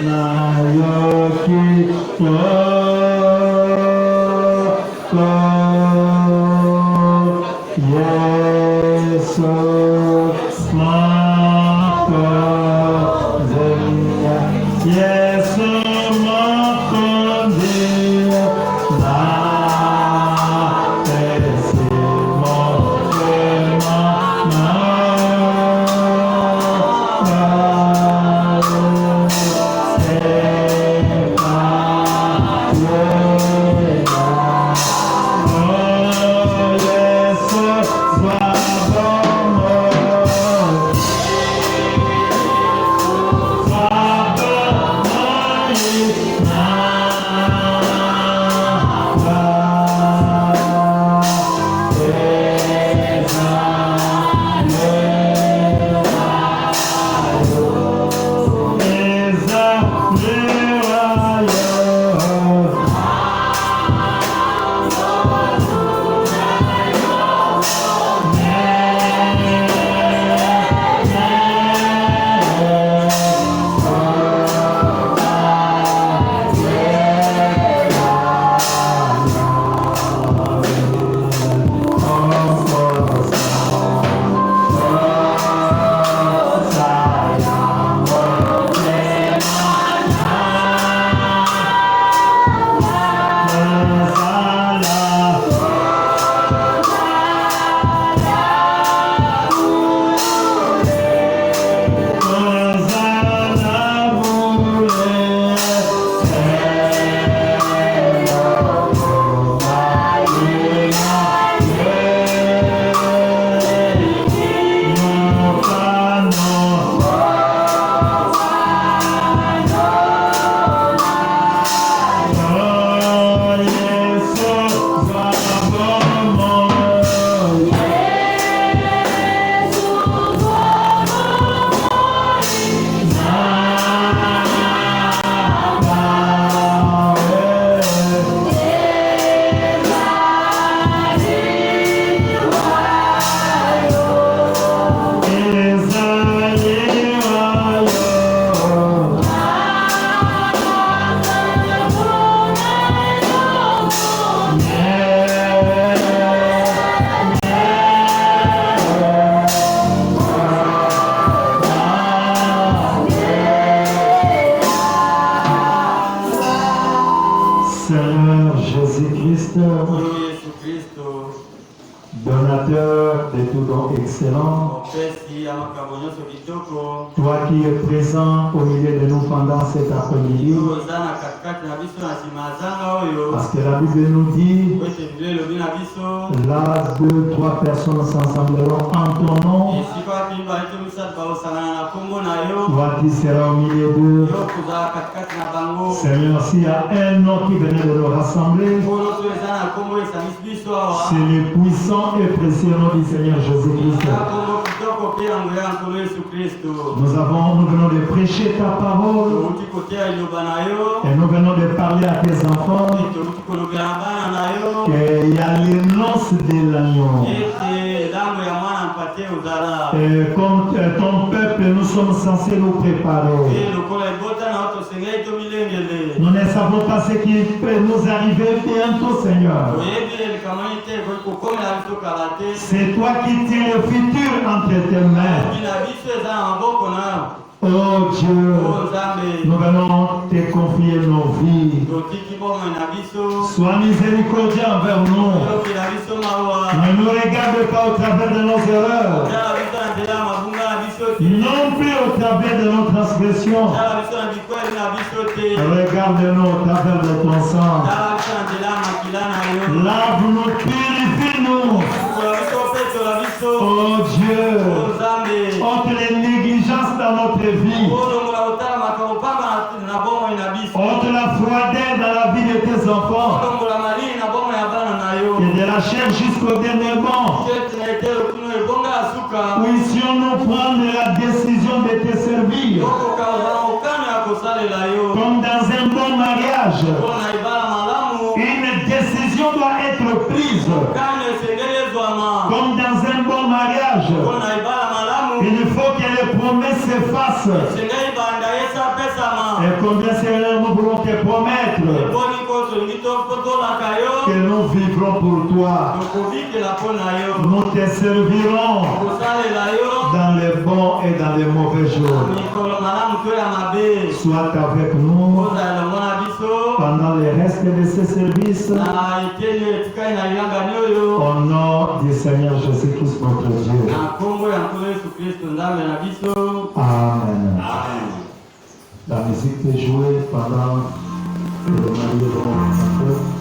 na yokito ko Yesu mako zenya Yesu mako zenya na pesi moke mana Seigneur Jésus-Christ, Yesu Kristo donateur de tout don excellent, opesi amagambo nyonso kitoko toi qui es présent au milieu de nous pendant cet après-midi, oza na katikati na biso na nsima ya zanga oyo parce que la Bible nous dit, po ete biblia elobi na biso là, 2, 3 personnes s'assembleront en ton nom, esika wapi mibale to misato baosangana na kombo na yo toi qui seras au milieu d'eux. yo kozala katikati na bango Seigneur, s'il y a un nom qui venait de nous rassembler, mpo nyonso eza na kombo esangisi biso awa c'est le puissant et précieux nom du Seigneur Jésus-Christ. eza kombo kitoko mpe yango ya nkolo yesu kristo Nous venons de prêcher ta parole touti koteya liloba na yo et nous venons de parler à tes enfants. touti kolobela na bana na yo Il y a les noces de l'agneau. ete ntango ya mwana mpate ozala Et comme ton peuple, nous sommes censés nous préparer. e lokola ebota na yo tosengeli tomilengele Nous ne savons pas ce qui peut nous arriver bientôt, Seigneur. oyebi likambo nini te ekoki kokomela biso kala te C'est toi qui tiens le futur entre tes mains. bina biso eza na maboko na yo Oh o Dieu, nzambe nous venons te confier nos vies. totiki bomoi na biso Sois miséricordieux envers nous. yokela biso mawa Ne nous regarde pas au travers de nos erreurs, tala biso na nzela ya mabunga na biso te non plus au travers de nos transgressions. tala biso na bikweli na biso te Regarde-nous au travers de ton sang. tala biso na nzela ya makila na yo Lave-nous, purifie-nous. kola biso petola biso Oh Dieu, o nzambe ôte les négligences dans notre vie. olongola kotala makambo pamba na bomoi na biso Ôte la froideur dans la vie de tes enfants. olongola malili na bomoi ya bana na yo Et de la chair jusqu'au dernier mot. tete na etelo kino ebonga ya suka Puissions-nous prendre la décision de te servir. okoka ozala mokano ya kosalela yo Comme dans un bon mariage. mpona ebala malamu Une décision doit être prise. kano esengeli ezwama Comme dans un bon mariage. mpona ebala malamu Il faut que les promesses s'effacent. esengeli banda yesa Et combien, Seigneur, nous voulons te promettre que nous vivrons pour toi. Nous te servirons dans les bons et dans les mauvais jours. Sois avec nous pendant le reste de ce service. Au nom du Seigneur Jésus-Christ, notre Dieu. Amen. La musique est jouée pendant le marié de mon frère.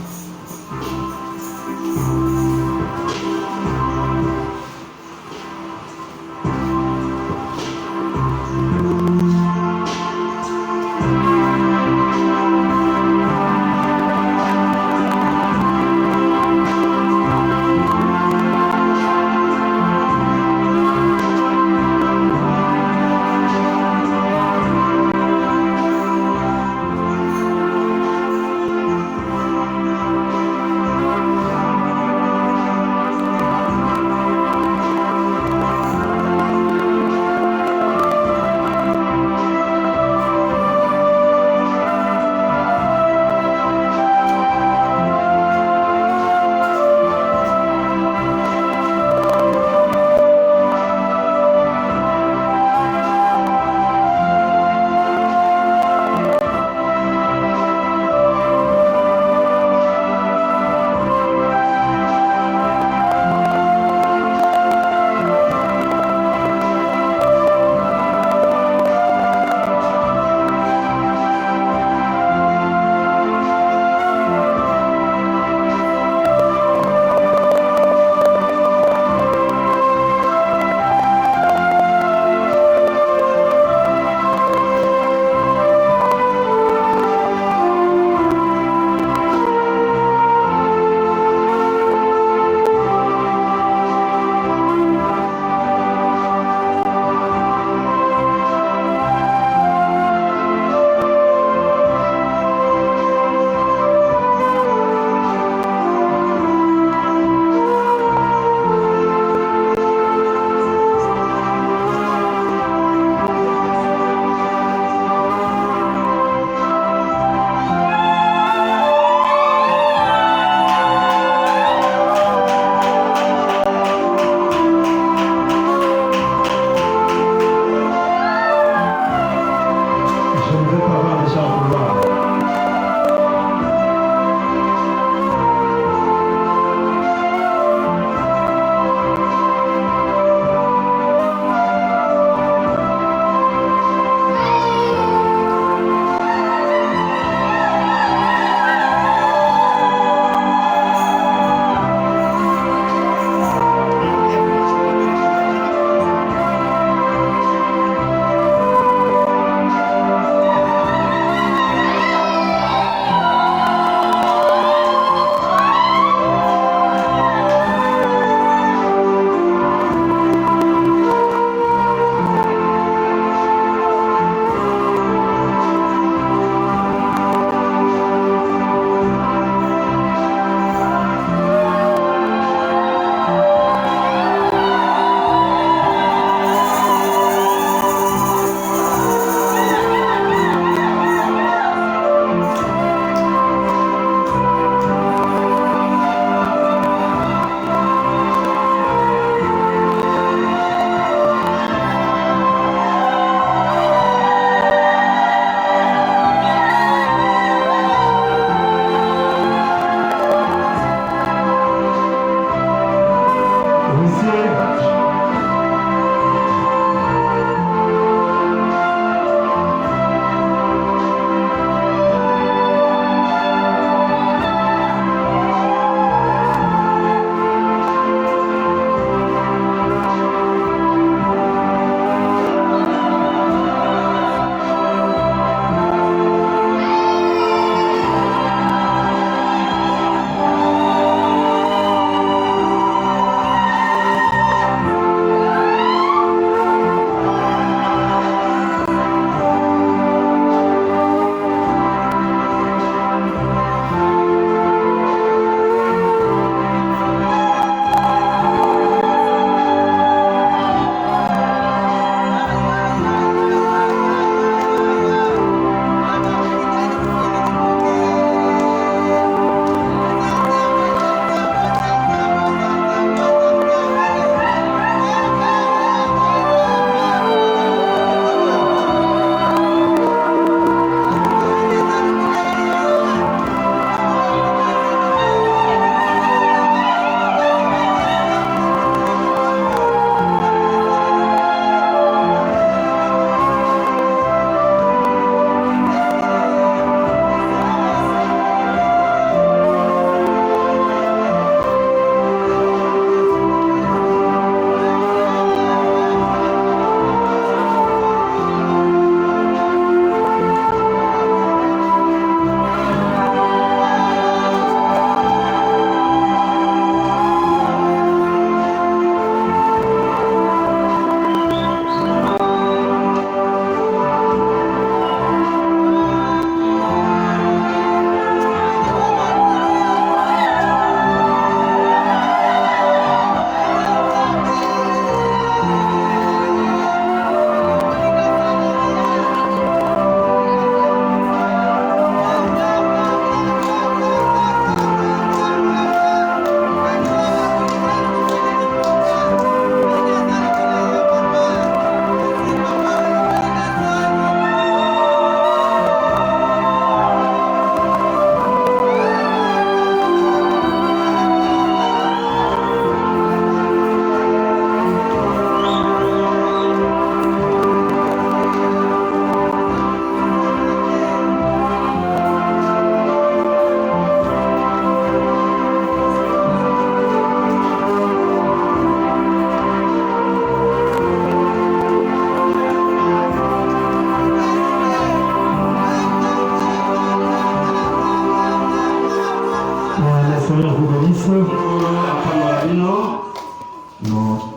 Nous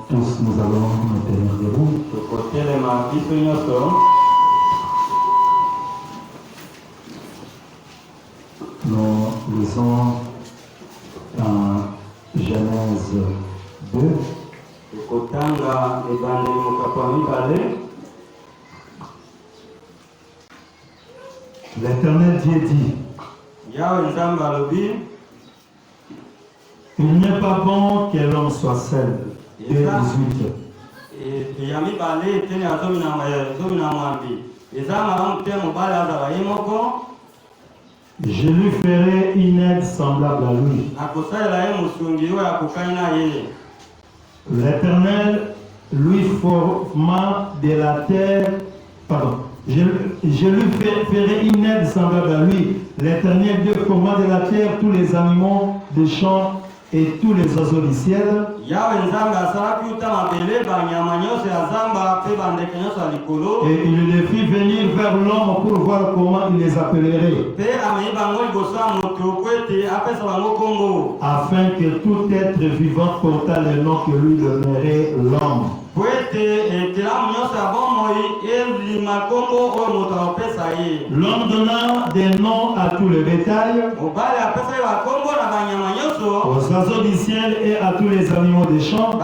tous, nous allons nous tenir debout. Nous lisons dans Genèse 2. L'Éternel Dieu dit: il n'est pas bon que l'homme soit seul. 2:18. Je lui ferai une aide semblable à lui. L'Éternel lui forma de la terre. Pardon. Je lui ferai une aide semblable à lui. L'Éternel Dieu forma de la terre tous les animaux des champs et tous les oiseaux du ciel. Et il les fit venir vers l'homme pour voir comment il les appellerait, afin que tout être vivant portât le nom que lui donnerait l'homme. L'homme donna des noms à tout le bétail, aux oiseaux du ciel et à tous les animaux des champs.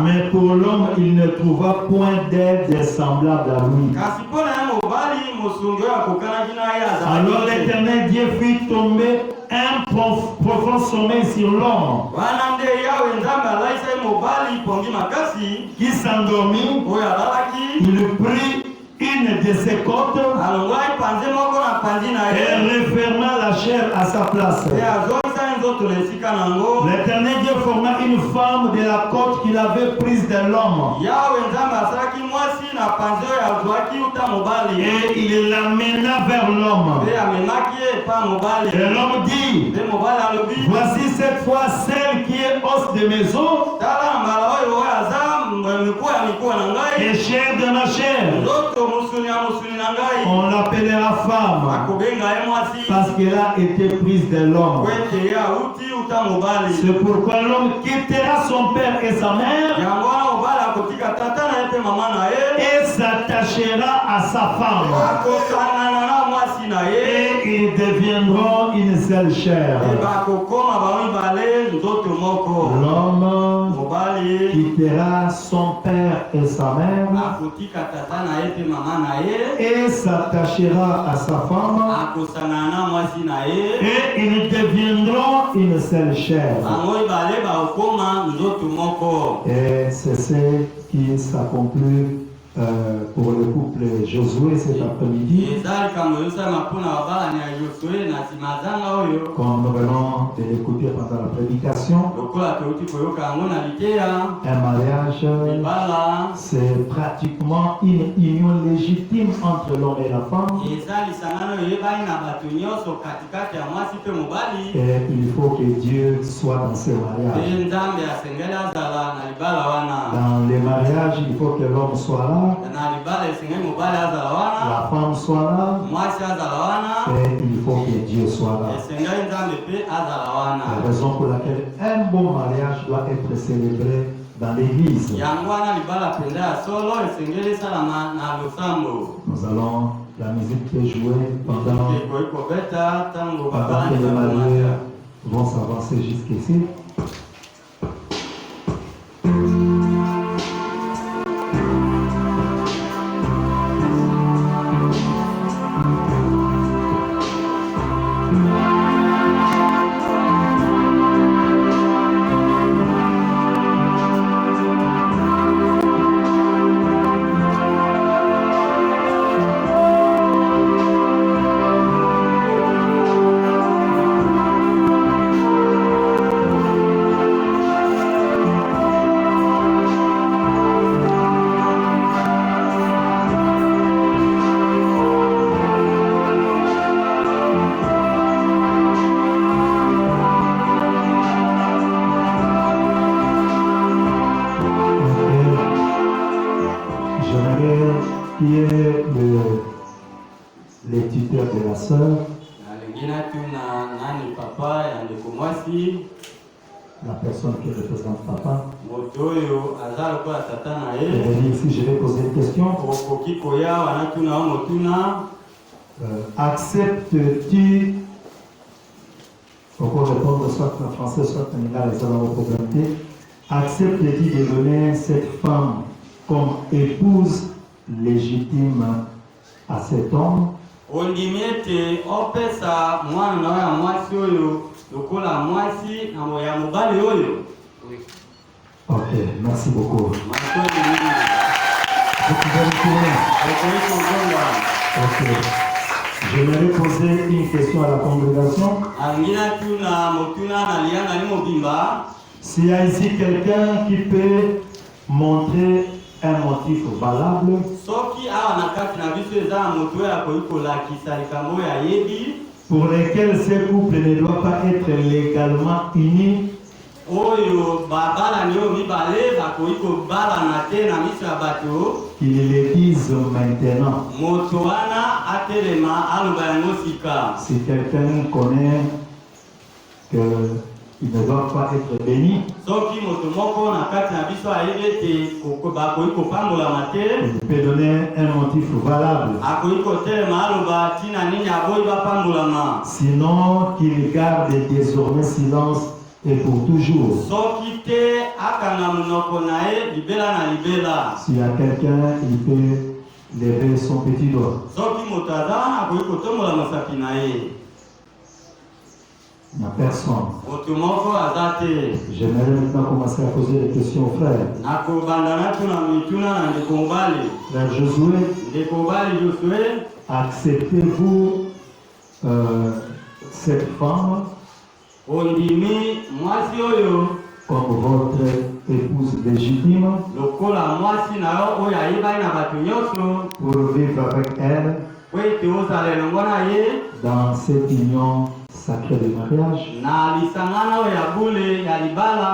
Mais pour l'homme, il ne trouva point d'aide semblable à lui. Alors l'Éternel Dieu fit tomber un profond sommeil sur l'homme, qui s'endormit. Il prit une de ses côtes et referma la chair à sa place. L'Éternel Dieu forma une femme de la côte qu'il avait prise de l'homme, et il l'amena vers l'homme. Et l'homme dit: voici cette fois celle qui est os de mes os et chair de ma chair. On l'appellera femme parce qu'elle a été prise de l'homme. C'est pourquoi l'homme quittera son père et sa mère et s'attachera à sa femme, et ils deviendront une seule chair. L'homme quittera son père et sa mère et s'attachera à sa femme, et ils deviendront une seule chair. Et c'est ce qui s'accomplit pour le couple Josué cet après-midi, comme nous venons de l'écouter pendant la prédication. Un mariage, c'est pratiquement une union légitime entre l'homme et la femme, et il faut que Dieu soit dans ce mariage. Dans les mariages, il faut que l'homme soit là, la femme soit là, et il faut que Dieu soit là. La raison pour laquelle un bon mariage doit être célébré dans l'église. Nous allons, la musique peut jouer pendant que les mariés vont s'avancer jusqu'ici. qui est le tuteur de la sœur. Ngina tuna nani papa ya ndeko mwasi. La personne qui représente papa. Motoyo azalo kwa tata na Je ye. vais dire ici, je vais poser une question. Okoki koya wana tuna o motuna. Acceptes-tu, pour répondre soit en français, soit en anglais, les allons représenter, acceptes-tu de donner cette femme comme épouse légitime à cet homme? Ondimete opesa mwana na ya mwasi oyo lokola mwasi na moya mobali oyo. Ok, merci beaucoup. Matoni nini? Vous pouvez retourner. Okoiko ngonga. Ok. J'aimerais poser une question à la congrégation. Angina tuna motuna na lianga ni mobimba. S'il y a ici quelqu'un qui peut montrer un motif valable Soki awa na kati na biso eza moto ya koikolakisa likambo ya yebi pour lesquels ces couples ne doivent pas être légalement unis, oyo babala ni oyo mibale bakoki bala na te na miso ya bato, qu'ils le disent maintenant. moto wana atelema aloba yango sika. Si quelqu'un connaît qu'ils ne doivent pas être bénis, Soki moto moko na kati na biso ayebi ete bakoki kopambolama te, il peut donner un motif valable. akoki kotelema aloba ntina nini aboyi bapambolama. Sinon, qu'il garde désormais silence et pour toujours. Soki te akanga monoko na ye libela na libela. S'il y a quelqu'un, il peut lever son petit doigt. Soki moto aza wana akoki kotombola mosapi na ye. Il n'y a personne. Moto moko aza te. J'aimerais maintenant commencer à poser des questions aux frères. Nakobanda na tuna mituna na ndeko mobali. Frère Josué, Ndeko mobali Josué, acceptez-vous cette femme ondimi mwasi oyo comme votre épouse légitime lokola mwasi na yo oyo ayebani na bato nyonso pour vivre avec elle po ete ozala elongo na ye dans cette union sacrée de mariage? na lisangana oyo ya bule ya libala.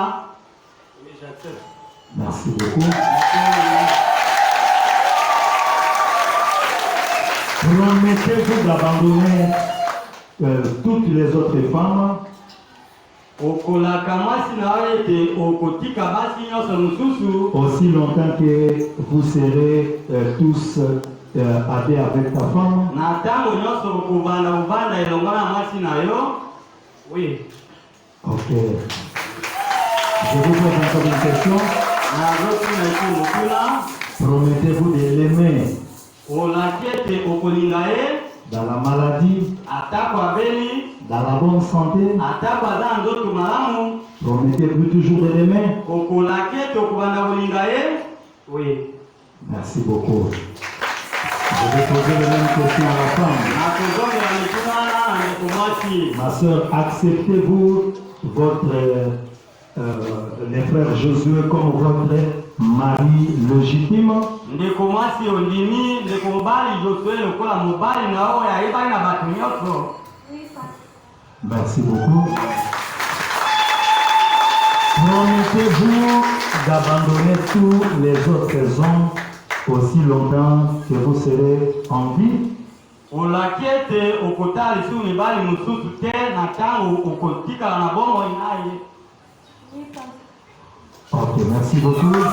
Merci beaucoup. Promettez-vous d'abandonner toutes les autres femmes okolaka mwasi na yo ete okotika basi nyonso mosusu aussi longtemps que vous serez tous adhérés avec ta femme? na ntango nyonso okobanda elongo na mwasi na yo? Oui. Ok. Je vous pose encore une question. Nazotuna ete motuna Promettez-vous de l'aimer olaki ete okolinga ye dans la maladie, atako abeli, dans la bonne santé? atako aza na nzoto malamu? Promettez-vous toujours de l'aimer? Okolaki ete okobanda kolinga ye? Oui. Merci beaucoup. Je vais poser la même question à la femme. Nakozongela mituna wana na ndeko mwasi. Ma soeur, acceptez-vous les frères Josué comme votre mari légitime? Ndeko mwasi ondimi ndeko mobali Josué lokola mobali na oyo ayebani na bato nyonso? Merci beaucoup. Promettez-vous d'abandonner tous les autres hommes aussi longtemps que vous serez en vie? Olaki ete okotala lisusu mibali mosusu te na ntango okotikala na bomoi na ye? Ok, merci beaucoup.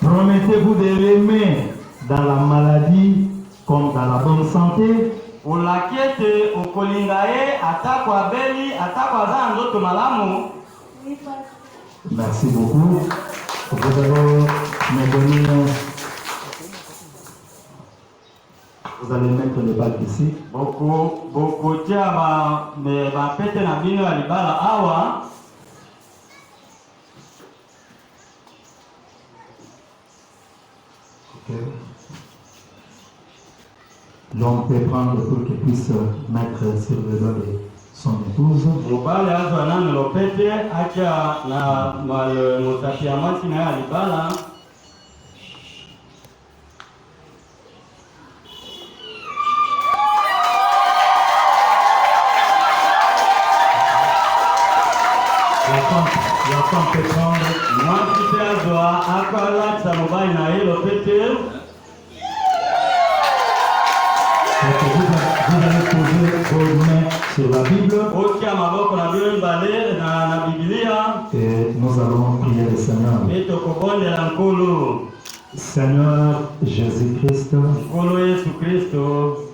Promettez-vous de l'aimer dans la maladie comme dans la bonne santé? Olaki ete okolinga ye atako abeli, atako aza na nzoto malamu? Merci beaucoup. Vous allez mettre les bagues ici. Bokotia bapete na bino ya libala awa. Okay. L'homme peut prendre pour qu'il puisse mettre sur le doigt de son épouse. Mobali azwa nano lopete acha na mosapi ya mwasi na ya libala. La femme peut prendre. Mwasi pe azwa akalakisa mobali na ye lopete. C'est sur la Bible otia maboko na bino mibale na Biblia et nous allons prier le Seigneur. mpe tokobondela nkulu. Seigneur Jésus-Christ, Nkulu Yesu Kristo,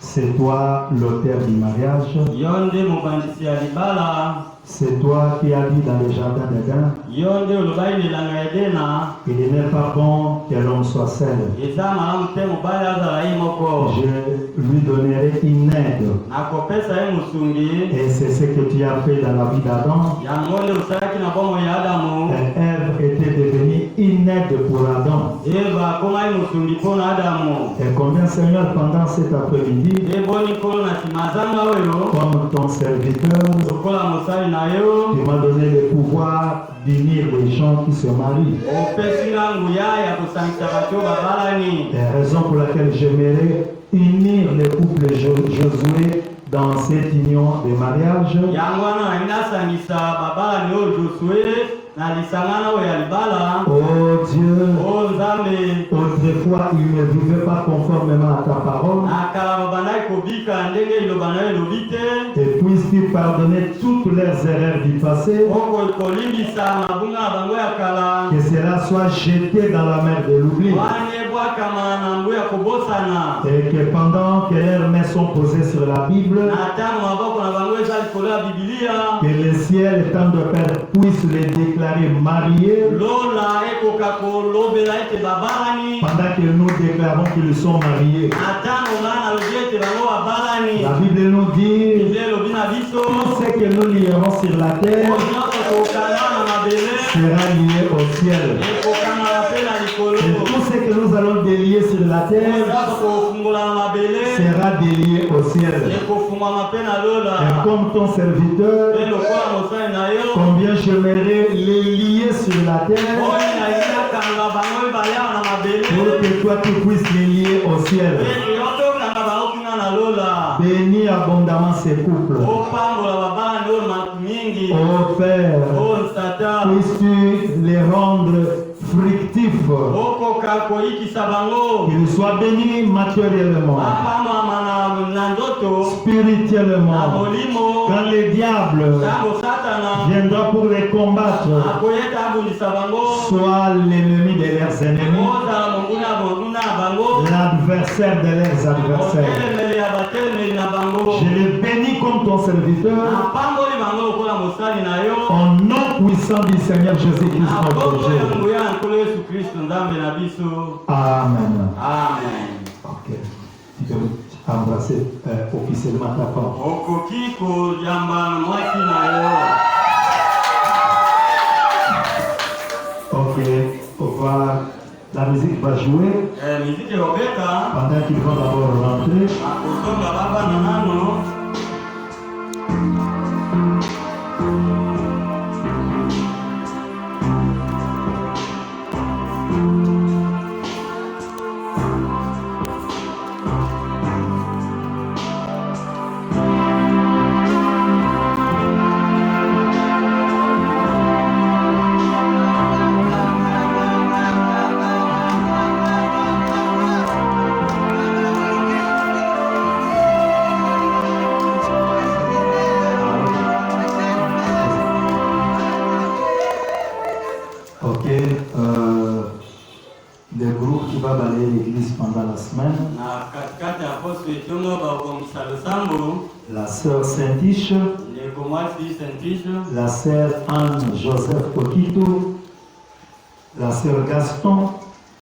c'est toi l'auteur du mariage. yo nde mobandisi ya libala, C'est toi qui as dit dans le jardin d'Éden, yo nde olobai lelanga edena, il n'est pas bon que l'homme soit seul. eza malamu te mobali azala ye moko, Je lui donnerai une aide. nakopesa ye mosungi. Et c'est ce que tu as fait dans la vie d'Adam. yango nde osalaki na bomoi ya Adamu. Et Ève était devenue une aide pour Adam. Eva akomaki mosungi mpo na Adamu. Et combien, Seigneur, pendant cet après-midi, eboni nkolo na nsima zanga oyo comme ton serviteur, lokola mosali na yo, tu m'as donné le pouvoir d'unir les gens qui se marient. opesi nga nguya ya kosangisa bato oyo babalani. La raison pour laquelle j'aimerais unir le couple Josué dans cette union de mariage, yango wana nalingi nasangisa babalani oyo Josue na lisangana oyo ya libala. oh Dieu, o Nzambe, autrefois ils ne vivaient pas conformément à ta parole. na kala babandaki kobika ndenge liloba na yo elobi te. Et puisses-tu pardonner toutes leurs erreurs du passé, kolimbisa mabunga na bango ya kala, que cela soit jeté dans la mer de l'oubli. wana ebwakama na mbu ya kobosana. Et que pendant que leurs mains sont posées sur la Bible, na ntango maboko na bango eza likolo ya Bibilia, que le ciel, tant de Père, puisse les déclarer mariés, lola ekoka kolobela ete babalani. pendant que nous déclarons qu'ils sont mariés. na ntango ngai nalobi ete bango babalani. La Bible nous dit, Biblia elobi na biso tout ce que nous lierons sur la terre oyo nyonso kokanga na mabele sera lié au ciel. ekokangala mpe na likolo. Et tout ce que nous allons délier sur la terre nyonso kofungola na mabele sera délié au ciel. ekofungwama mpe na lola. Et comme ton serviteur, mpe lokola mosali na yo combien j'aimerais les lier sur la terre oyo nalingi nakanga bango mibale awa na mabele pour que toi tu puisses les lier au ciel. mpe yo mpe okanga bango kuna na lola. Bénis abondamment ces couples. opambola babalani oyo mingi. Ô Père, o Tata, puisses-tu les rendre fructifs, okoka koyikisa bango qu'ils soient bénis matériellement, bapamama na ndoto na spirituellement. molimo. Quand le diable ntango Satana viendra pour les combattre, akoyeta abundisa bango, sois l'ennemi de leurs ennemis, ozala monguna na bango, l'adversaire de leurs adversaires. otelemeli ya batelemeli na bango. Je les bénis comme ton serviteur, napamboli bango lokola mosali na yo, au nom puissant du Seigneur Jésus-Christ na notre kombo ya Dieu. nguya ya nkolo Yesu Kristo Nzambe na biso. Amen. Amen. Ok. Tu peux embrasser officiellement ta femme. okoki koyamba mwasi na yo. Ok. La musique va jouer miziki ekobeta pendant qu'ils vont d'abord rentrer. akosonga babana nano. Ok. Le groupe qui va balayer l'église pendant la semaine, na katikati ya poso etongo bakongisa losambo, la sœur Saint-Tiche, ndeko mwasi Saint-Tiche, la sœur Anne-Joseph Okito, la sœur Gaston,